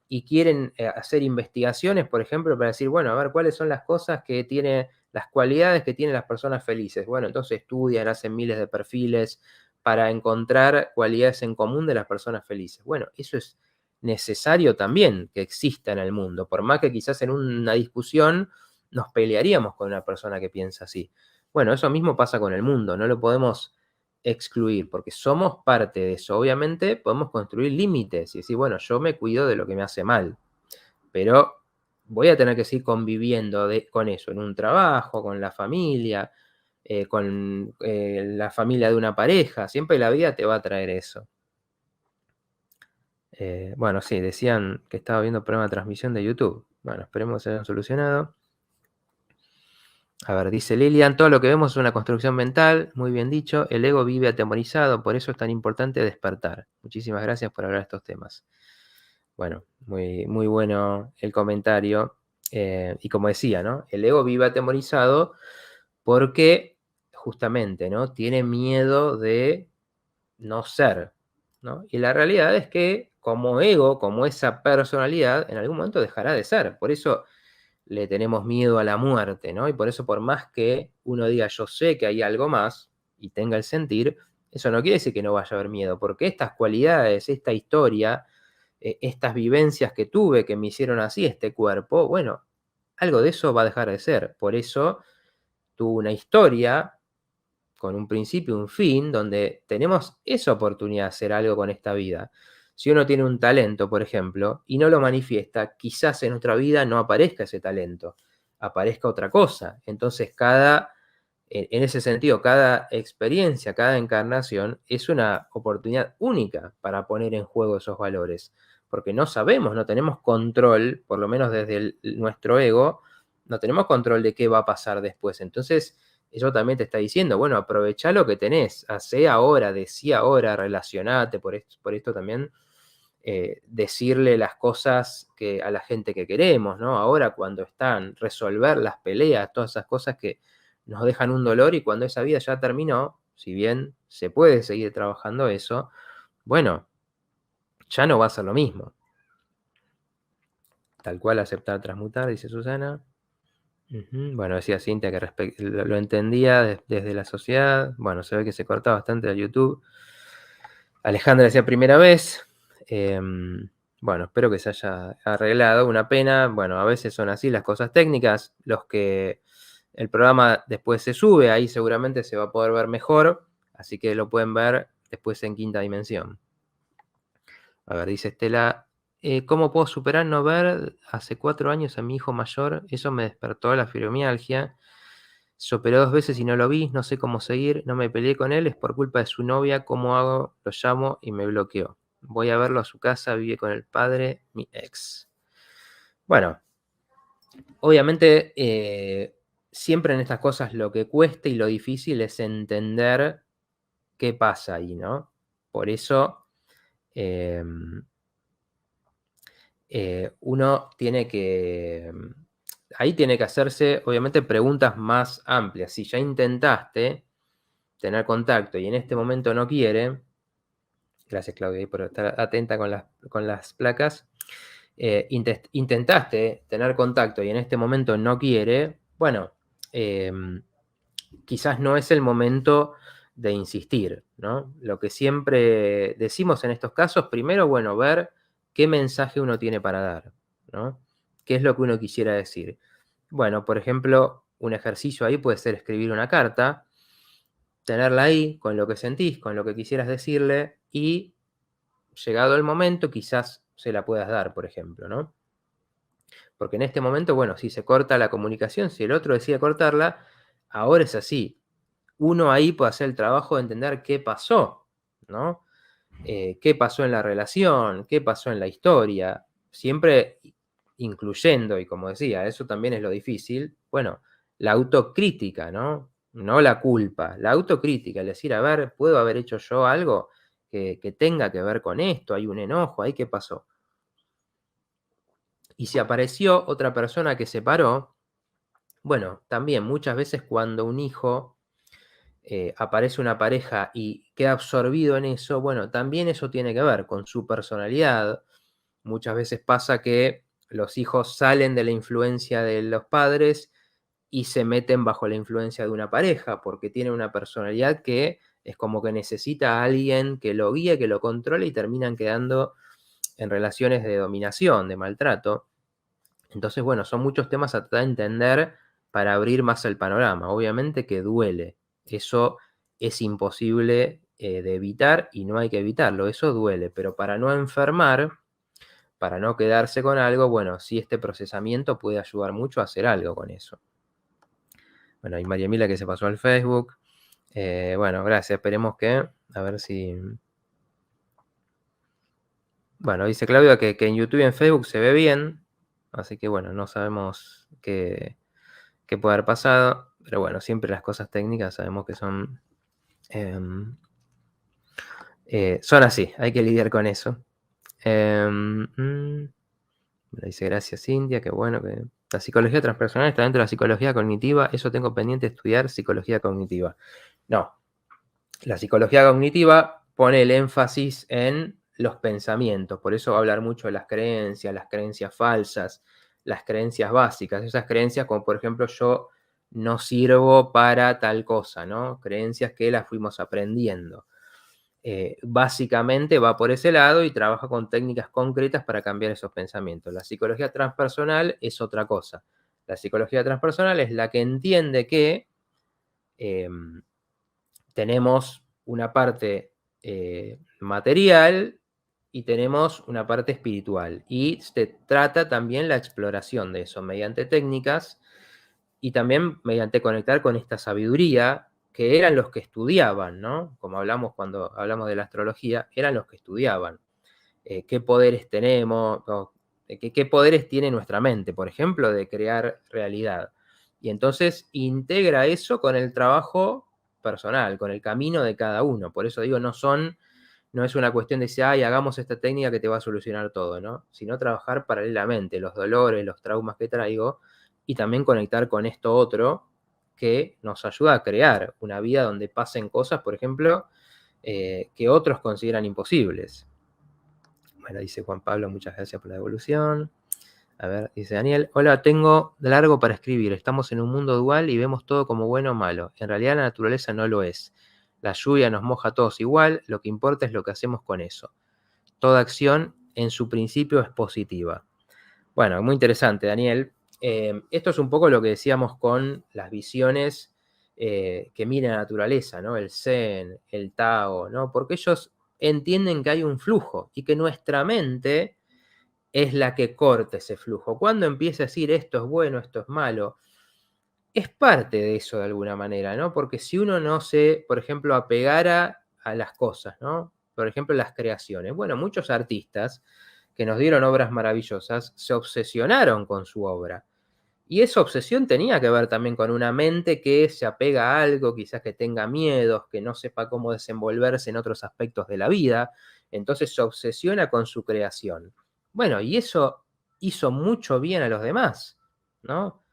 y quieren hacer investigaciones, por ejemplo, para decir, bueno, a ver, ¿cuáles son las cosas que tiene, las cualidades que tienen las personas felices? Bueno, entonces estudian, hacen miles de perfiles para encontrar cualidades en común de las personas felices. Bueno, eso es necesario también que exista en el mundo, por más que quizás en una discusión nos pelearíamos con una persona que piensa así. Bueno, eso mismo pasa con el mundo, no lo podemos excluir, porque somos parte de eso. Obviamente podemos construir límites y decir, bueno, yo me cuido de lo que me hace mal, pero voy a tener que seguir conviviendo con eso, en un trabajo, con la familia, con la familia de una pareja. Siempre la vida te va a traer eso. Bueno, sí, decían que estaba viendo problema de transmisión de YouTube. Bueno, esperemos que se hayan solucionado. A ver, dice Lilian, todo lo que vemos es una construcción mental, muy bien dicho, el ego vive atemorizado, por eso es tan importante despertar. Muchísimas gracias por hablar de estos temas. Bueno, muy, muy bueno el comentario. Y como decía, ¿no? El ego vive atemorizado porque justamente, ¿no? Tiene miedo de no ser, ¿no? Y la realidad es que como ego, como esa personalidad, en algún momento dejará de ser. Por eso le tenemos miedo a la muerte, ¿no? Y por eso, por más que uno diga, yo sé que hay algo más y tenga el sentir, eso no quiere decir que no vaya a haber miedo, porque estas cualidades, esta historia, estas vivencias que tuve que me hicieron así, este cuerpo, bueno, algo de eso va a dejar de ser. Por eso tuvo una historia con un principio y un fin, donde tenemos esa oportunidad de hacer algo con esta vida. Si uno tiene un talento, por ejemplo, y no lo manifiesta, quizás en otra vida no aparezca ese talento. aparezca otra cosa. Entonces, en ese sentido, cada experiencia, cada encarnación es una oportunidad única para poner en juego esos valores, porque no sabemos, no tenemos control, por lo menos desde nuestro ego, no tenemos control de qué va a pasar después. Entonces, eso también te está diciendo, bueno, aprovecha lo que tenés, hacé ahora, decí ahora, relacionate, por esto también decirle las cosas a la gente que queremos, ¿no? Ahora cuando están, resolver las peleas, todas esas cosas que nos dejan un dolor, y cuando esa vida ya terminó, si bien se puede seguir trabajando eso, bueno, ya no va a ser lo mismo. Tal cual, aceptar, transmutar, dice Susana. Bueno, decía Cintia que lo entendía desde la sociedad. Bueno, se ve que se corta bastante el YouTube. Alejandra decía primera vez. Bueno, espero que se haya arreglado. Una pena. Bueno, a veces son así las cosas técnicas. Los que el programa después se sube, ahí seguramente se va a poder ver mejor. Así que lo pueden ver después en quinta dimensión. A ver, dice Estela. ¿Cómo puedo superar no ver hace 4 años a mi hijo mayor? Eso me despertó la fibromialgia. Se operó 2 veces y no lo vi, no sé cómo seguir, no me peleé con él, es por culpa de su novia, ¿cómo hago? Lo llamo y me bloqueó. Voy a verlo a su casa, vive con el padre, mi ex. Bueno, obviamente siempre en estas cosas lo que cuesta y lo difícil es entender qué pasa ahí, ¿no? Por eso uno tiene que, ahí tiene que hacerse, obviamente, preguntas más amplias. Si ya intentaste tener contacto y en este momento no quiere, gracias Claudia por estar atenta con las placas, intentaste tener contacto y en este momento no quiere, bueno, quizás no es el momento de insistir, ¿no? Lo que siempre decimos en estos casos, primero, bueno, ver qué mensaje uno tiene para dar, ¿no? ¿Qué es lo que uno quisiera decir? Bueno, por ejemplo, un ejercicio ahí puede ser escribir una carta, tenerla ahí con lo que sentís, con lo que quisieras decirle, y llegado el momento quizás se la puedas dar, por ejemplo, ¿no? Porque en este momento, bueno, si se corta la comunicación, si el otro decide cortarla, ahora es así. Uno ahí puede hacer el trabajo de entender qué pasó, ¿no? Qué pasó en la relación, qué pasó en la historia, siempre incluyendo, y como decía, eso también es lo difícil, bueno, la autocrítica, ¿no? No la culpa, la autocrítica, el decir, a ver, ¿puedo haber hecho yo algo que tenga que ver con esto? Hay un enojo, ¿ahí qué pasó? Y si apareció otra persona que se paró, bueno, también muchas veces cuando un hijo aparece una pareja y queda absorbido en eso, bueno, también eso tiene que ver con su personalidad. Muchas veces pasa que los hijos salen de la influencia de los padres y se meten bajo la influencia de una pareja, porque tiene una personalidad que es como que necesita a alguien que lo guíe, que lo controle, y terminan quedando en relaciones de dominación, de maltrato. Entonces, bueno, son muchos temas a tratar de entender para abrir más el panorama. Obviamente que duele. Eso es imposible de evitar y no hay que evitarlo. Eso duele. Pero para no enfermar, para no quedarse con algo, bueno, sí, este procesamiento puede ayudar mucho a hacer algo con eso. Bueno, hay María Emilia que se pasó al Facebook. Bueno, gracias. Esperemos que, a ver si... Bueno, dice Claudia que en YouTube y en Facebook se ve bien. Así que bueno, no sabemos qué puede haber pasado. Pero bueno, siempre las cosas técnicas sabemos que son así. Hay que lidiar con eso. Dice gracias Cintia, qué bueno que... La psicología transpersonal está dentro de la psicología cognitiva. Eso tengo pendiente de estudiar psicología cognitiva. No. La psicología cognitiva pone el énfasis en los pensamientos. Por eso va a hablar mucho de las creencias falsas, las creencias básicas. Esas creencias como por ejemplo yo no sirvo para tal cosa, ¿no? Creencias que las fuimos aprendiendo. Básicamente va por ese lado y trabaja con técnicas concretas para cambiar esos pensamientos. La psicología transpersonal es otra cosa. La psicología transpersonal es la que entiende que tenemos una parte material y tenemos una parte espiritual. Y se trata también la exploración de eso mediante técnicas y también mediante conectar con esta sabiduría, que eran los que estudiaban, ¿no? Como hablamos cuando hablamos de la astrología, eran los que estudiaban. Qué poderes tenemos, qué poderes tiene nuestra mente, por ejemplo, de crear realidad. Y entonces integra eso con el trabajo personal, con el camino de cada uno. Por eso digo, no es una cuestión de decir, ay, hagamos esta técnica que te va a solucionar todo, ¿no? Sino trabajar paralelamente los dolores, los traumas que traigo y también conectar con esto otro que nos ayuda a crear una vida donde pasen cosas, por ejemplo, que otros consideran imposibles. Bueno, dice Juan Pablo, muchas gracias por la devolución. A ver, dice Daniel, hola, tengo largo para escribir. Estamos en un mundo dual y vemos todo como bueno o malo. En realidad la naturaleza no lo es. La lluvia nos moja a todos igual, lo que importa es lo que hacemos con eso. Toda acción en su principio es positiva. Bueno, muy interesante, Daniel. Esto es un poco lo que decíamos con las visiones que mira la naturaleza, ¿no? El Zen, el Tao, ¿no? Porque ellos entienden que hay un flujo y que nuestra mente es la que corta ese flujo. Cuando empieza a decir esto es bueno, esto es malo, es parte de eso de alguna manera, ¿no? Porque si uno no se, por ejemplo, apegara a las cosas, ¿no? Por ejemplo, las creaciones. Bueno, muchos artistas que nos dieron obras maravillosas se obsesionaron con su obra. Y esa obsesión tenía que ver también con una mente que se apega a algo, quizás que tenga miedos, que no sepa cómo desenvolverse en otros aspectos de la vida. Entonces se obsesiona con su creación. Bueno, y eso hizo mucho bien a los demás, ¿no?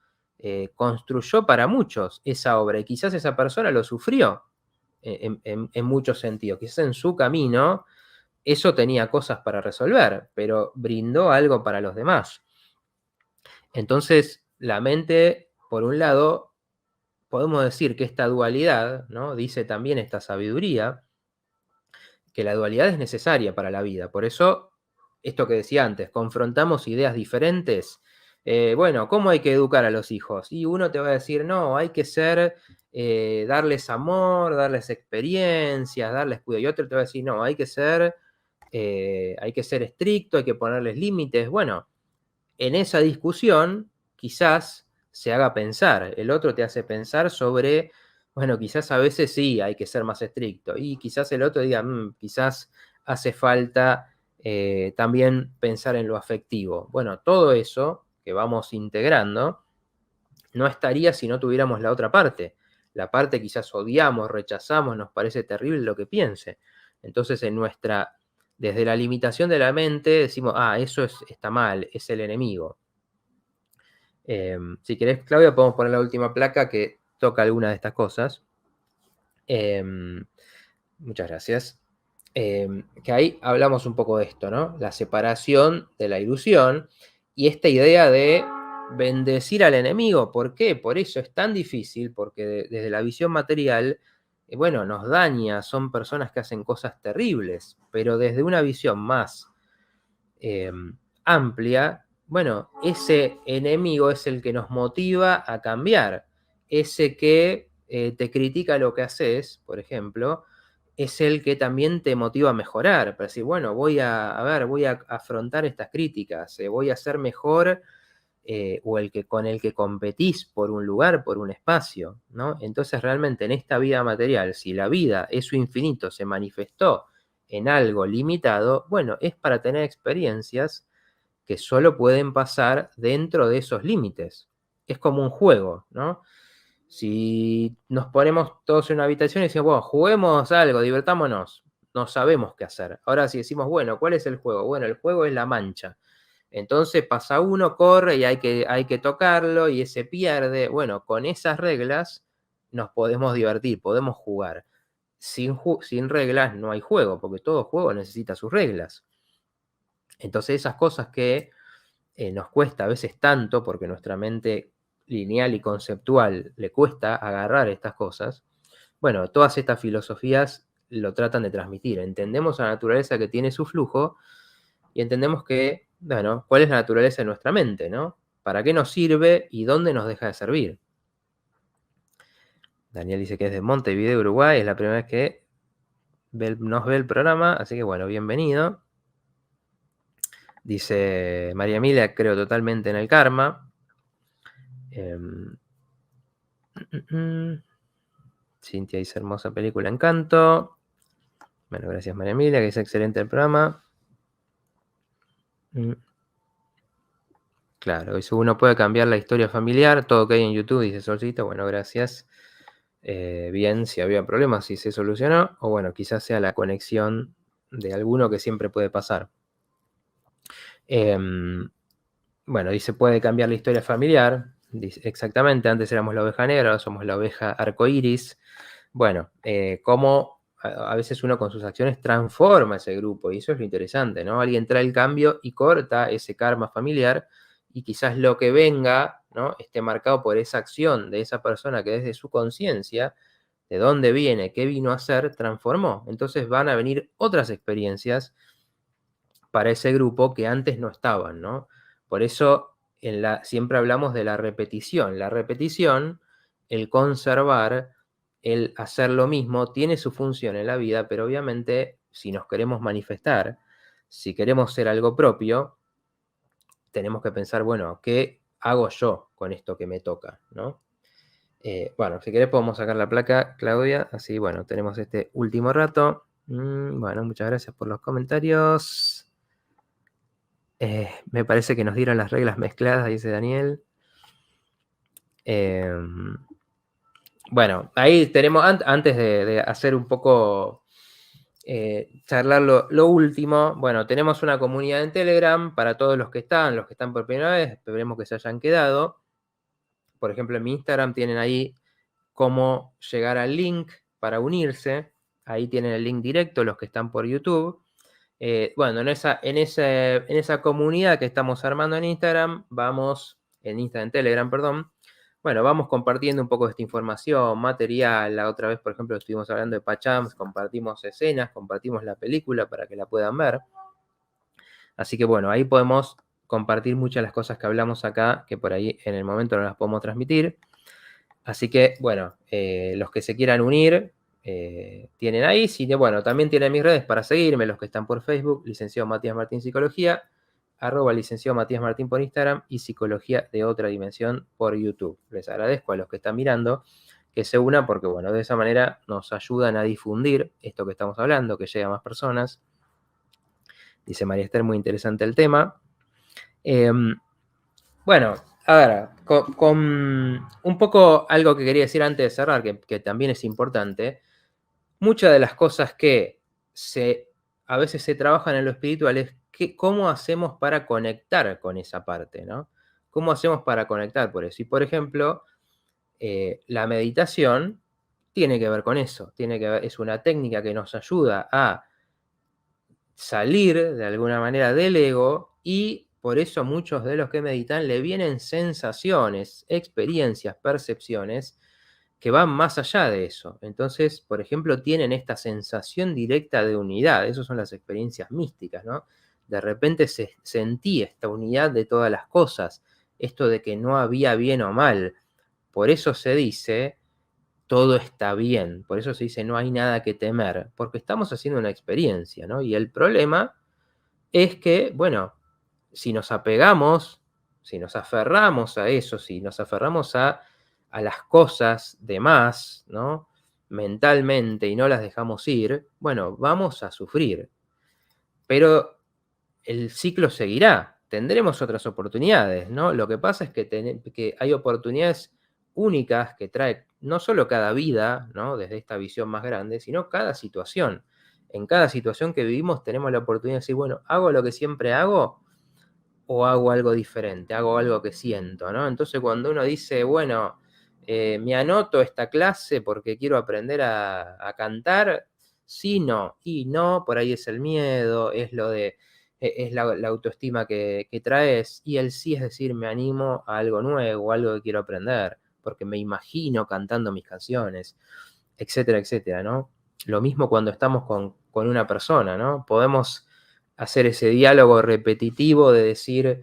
Construyó para muchos esa obra y quizás esa persona lo sufrió en muchos sentidos. Quizás en su camino eso tenía cosas para resolver, pero brindó algo para los demás. Entonces, la mente, por un lado, podemos decir que esta dualidad, ¿no? Dice también esta sabiduría, que la dualidad es necesaria para la vida. Por eso, esto que decía antes, confrontamos ideas diferentes. Bueno, ¿cómo hay que educar a los hijos? Y uno te va a decir, no, hay que ser, darles amor, darles experiencias, darles cuidado. Y otro te va a decir, no, hay que ser estricto, hay que ponerles límites. Bueno, en esa discusión quizás se haga pensar, el otro te hace pensar sobre, bueno, quizás a veces sí hay que ser más estricto y quizás el otro diga, quizás hace falta también pensar en lo afectivo. Bueno, todo eso que vamos integrando no estaría si no tuviéramos la otra parte. La parte quizás odiamos, rechazamos, nos parece terrible lo que piense. Entonces desde la limitación de la mente decimos, eso está mal, es el enemigo. Si querés, Claudia, podemos poner la última placa que toca alguna de estas cosas. Muchas gracias. Que ahí hablamos un poco de esto, ¿no? La separación de la ilusión y esta idea de bendecir al enemigo. ¿Por qué? Por eso es tan difícil, porque desde la visión material, bueno, nos daña, son personas que hacen cosas terribles, pero desde una visión más amplia, bueno, ese enemigo es el que nos motiva a cambiar. Ese que te critica lo que haces, por ejemplo, es el que también te motiva a mejorar, para decir, bueno, voy a afrontar estas críticas, voy a ser mejor, o con el que competís por un lugar, por un espacio, ¿no? Entonces realmente en esta vida material, si la vida, eso infinito, se manifestó en algo limitado, bueno, es para tener experiencias que solo pueden pasar dentro de esos límites. Es como un juego, ¿no? Si nos ponemos todos en una habitación y decimos, bueno, juguemos algo, divertámonos, no sabemos qué hacer. Ahora si decimos, bueno, ¿cuál es el juego? Bueno, el juego es la mancha. Entonces pasa uno, corre y hay que tocarlo y ese pierde. Bueno, con esas reglas nos podemos divertir, podemos jugar. Sin reglas no hay juego, porque todo juego necesita sus reglas. Entonces esas cosas que nos cuesta a veces tanto, porque nuestra mente lineal y conceptual le cuesta agarrar estas cosas, bueno, todas estas filosofías lo tratan de transmitir. Entendemos a la naturaleza que tiene su flujo y entendemos que, bueno, cuál es la naturaleza de nuestra mente, ¿no? ¿Para qué nos sirve y dónde nos deja de servir? Daniel dice que es de Montevideo, Uruguay, es la primera vez que nos ve el programa, así que bueno, bienvenido. Dice María Emilia, creo totalmente en el karma. Cintia dice, hermosa película, Encanto. Bueno, gracias María Emilia, que es excelente el programa. Claro, dice, uno puede cambiar la historia familiar, todo que hay en YouTube, dice Solcito. Bueno, gracias. Bien, si había problemas, si se solucionó, o bueno, quizás sea la conexión de alguno que siempre puede pasar. Bueno, dice, puede cambiar la historia familiar. Dice, exactamente, antes éramos la oveja negra, ahora somos la oveja arcoíris. Bueno, cómo a veces uno con sus acciones transforma ese grupo, y eso es lo interesante, ¿no? Alguien trae el cambio y corta ese karma familiar, y quizás lo que venga, ¿no?, esté marcado por esa acción de esa persona que desde su conciencia, de dónde viene, qué vino a hacer, transformó. Entonces van a venir otras experiencias para ese grupo que antes no estaban, ¿no? Por eso siempre hablamos de la repetición. La repetición, el conservar, el hacer lo mismo, tiene su función en la vida, pero obviamente si nos queremos manifestar, si queremos ser algo propio, tenemos que pensar, bueno, ¿qué hago yo con esto que me toca, ¿no? Bueno, si querés podemos sacar la placa, Claudia, así, bueno, tenemos este último rato. Bueno, muchas gracias por los comentarios. Me parece que nos dieron las reglas mezcladas, dice Daniel. Bueno, ahí tenemos, antes de hacer un poco, charlar lo último, bueno, tenemos una comunidad en Telegram para todos los que están por primera vez, esperemos que se hayan quedado. Por ejemplo, en mi Instagram tienen ahí cómo llegar al link para unirse. Ahí tienen el link directo, los que están por YouTube. Bueno, en esa comunidad que estamos armando en Instagram, en Telegram, perdón, bueno, vamos compartiendo un poco de esta información, material. La otra vez, por ejemplo, estuvimos hablando de Pachams, compartimos escenas, compartimos la película para que la puedan ver. Así que bueno, ahí podemos compartir muchas de las cosas que hablamos acá, que por ahí en el momento no las podemos transmitir. Así que, bueno, los que se quieran unir, tienen ahí. Bueno, también tienen mis redes para seguirme, los que están por Facebook, licenciado Matías Martín Psicología, @ licenciado Matías Martín por Instagram y Psicología de Otra Dimensión por YouTube. Les agradezco a los que están mirando que se unan porque, bueno, de esa manera nos ayudan a difundir esto que estamos hablando, que llegue a más personas. Dice María Esther, muy interesante el tema. Bueno, ahora, con un poco algo que quería decir antes de cerrar, que también es importante. Muchas de las cosas que a veces se trabajan en lo espiritual es cómo hacemos para conectar con esa parte, ¿no? ¿Cómo hacemos para conectar por eso? Y por ejemplo, la meditación tiene que ver con eso, es una técnica que nos ayuda a salir de alguna manera del ego, y por eso muchos de los que meditan le vienen sensaciones, experiencias, percepciones que van más allá de eso. Entonces, por ejemplo, tienen esta sensación directa de unidad. Esas son las experiencias místicas, ¿no? De repente sentí esta unidad de todas las cosas, esto de que no había bien o mal. Por eso se dice, todo está bien. Por eso se dice, no hay nada que temer, porque estamos haciendo una experiencia, ¿no? Y el problema es que, bueno, si nos apegamos, si nos aferramos a eso, si nos aferramos a las cosas de más, ¿no?, mentalmente, y no las dejamos ir, bueno, vamos a sufrir. Pero el ciclo seguirá, tendremos otras oportunidades, ¿no? Lo que pasa es que hay oportunidades únicas que trae no solo cada vida, ¿no?, desde esta visión más grande, sino cada situación. En cada situación que vivimos tenemos la oportunidad de decir, bueno, ¿hago lo que siempre hago o hago algo diferente? Hago algo que siento, ¿no? Entonces cuando uno dice, bueno, me anoto esta clase porque quiero aprender a cantar, sí, no, y no, por ahí es el miedo, es lo de, es la autoestima que traes, y el sí es decir, me animo a algo nuevo, algo que quiero aprender, porque me imagino cantando mis canciones, etcétera, etcétera, ¿no? Lo mismo cuando estamos con una persona, ¿no? Podemos hacer ese diálogo repetitivo de decir,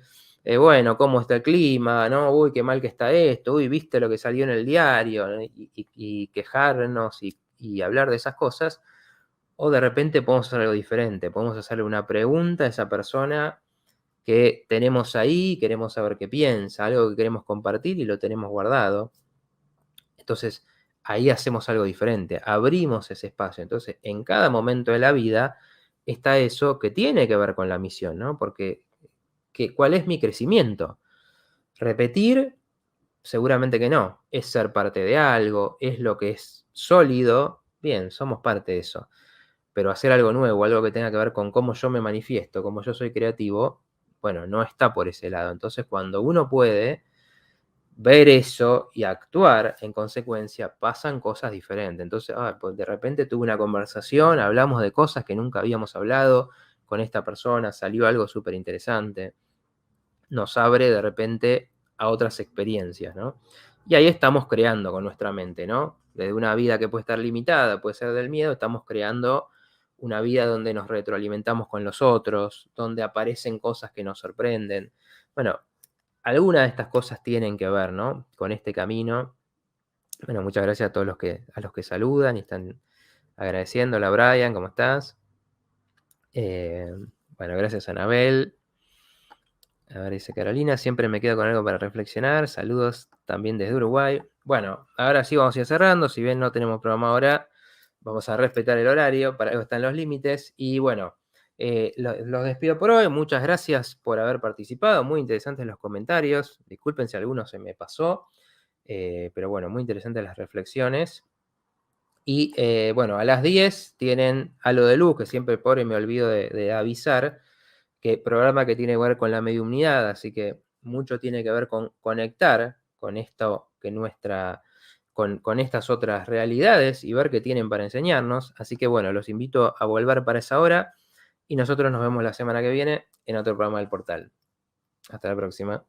bueno, ¿cómo está el clima? ¿No? Uy, qué mal que está esto, uy, ¿viste lo que salió en el diario? ¿No? Y quejarnos y hablar de esas cosas. O de repente podemos hacer algo diferente, podemos hacerle una pregunta a esa persona que tenemos ahí, queremos saber qué piensa, algo que queremos compartir y lo tenemos guardado. Entonces, ahí hacemos algo diferente, abrimos ese espacio. Entonces, en cada momento de la vida está eso que tiene que ver con la misión, ¿no? Porque, ¿cuál es mi crecimiento? Repetir, seguramente que no. Es ser parte de algo, es lo que es sólido. Bien, somos parte de eso. Pero hacer algo nuevo, algo que tenga que ver con cómo yo me manifiesto, cómo yo soy creativo, bueno, no está por ese lado. Entonces, cuando uno puede ver eso y actuar en consecuencia, pasan cosas diferentes. Entonces, pues de repente tuve una conversación, hablamos de cosas que nunca habíamos hablado con esta persona, salió algo súper interesante, nos abre de repente a otras experiencias, ¿no? Y ahí estamos creando con nuestra mente, ¿no? Desde una vida que puede estar limitada, puede ser del miedo, estamos creando una vida donde nos retroalimentamos con los otros, donde aparecen cosas que nos sorprenden. Bueno, algunas de estas cosas tienen que ver, ¿no? Con este camino. Bueno, muchas gracias a todos a los que saludan y están agradeciendo. Hola Brian, ¿cómo estás? Bueno, gracias Anabel. A ver, dice Carolina, siempre me quedo con algo para reflexionar. Saludos también desde Uruguay. Bueno, ahora sí vamos a ir cerrando. Si bien no tenemos programa ahora, vamos a respetar el horario, para eso están los límites. Y bueno, los despido por hoy. Muchas gracias por haber participado. Muy interesantes los comentarios. Disculpen si alguno se me pasó. Pero bueno, muy interesantes las reflexiones. Y bueno, a las 10 tienen Halo de Luz, que siempre por ahí me olvido de avisar, que programa que tiene que ver con la mediumnidad, así que mucho tiene que ver con conectar con esto que con estas otras realidades y ver qué tienen para enseñarnos. Así que bueno, los invito a volver para esa hora y nosotros nos vemos la semana que viene en otro programa del portal. Hasta la próxima.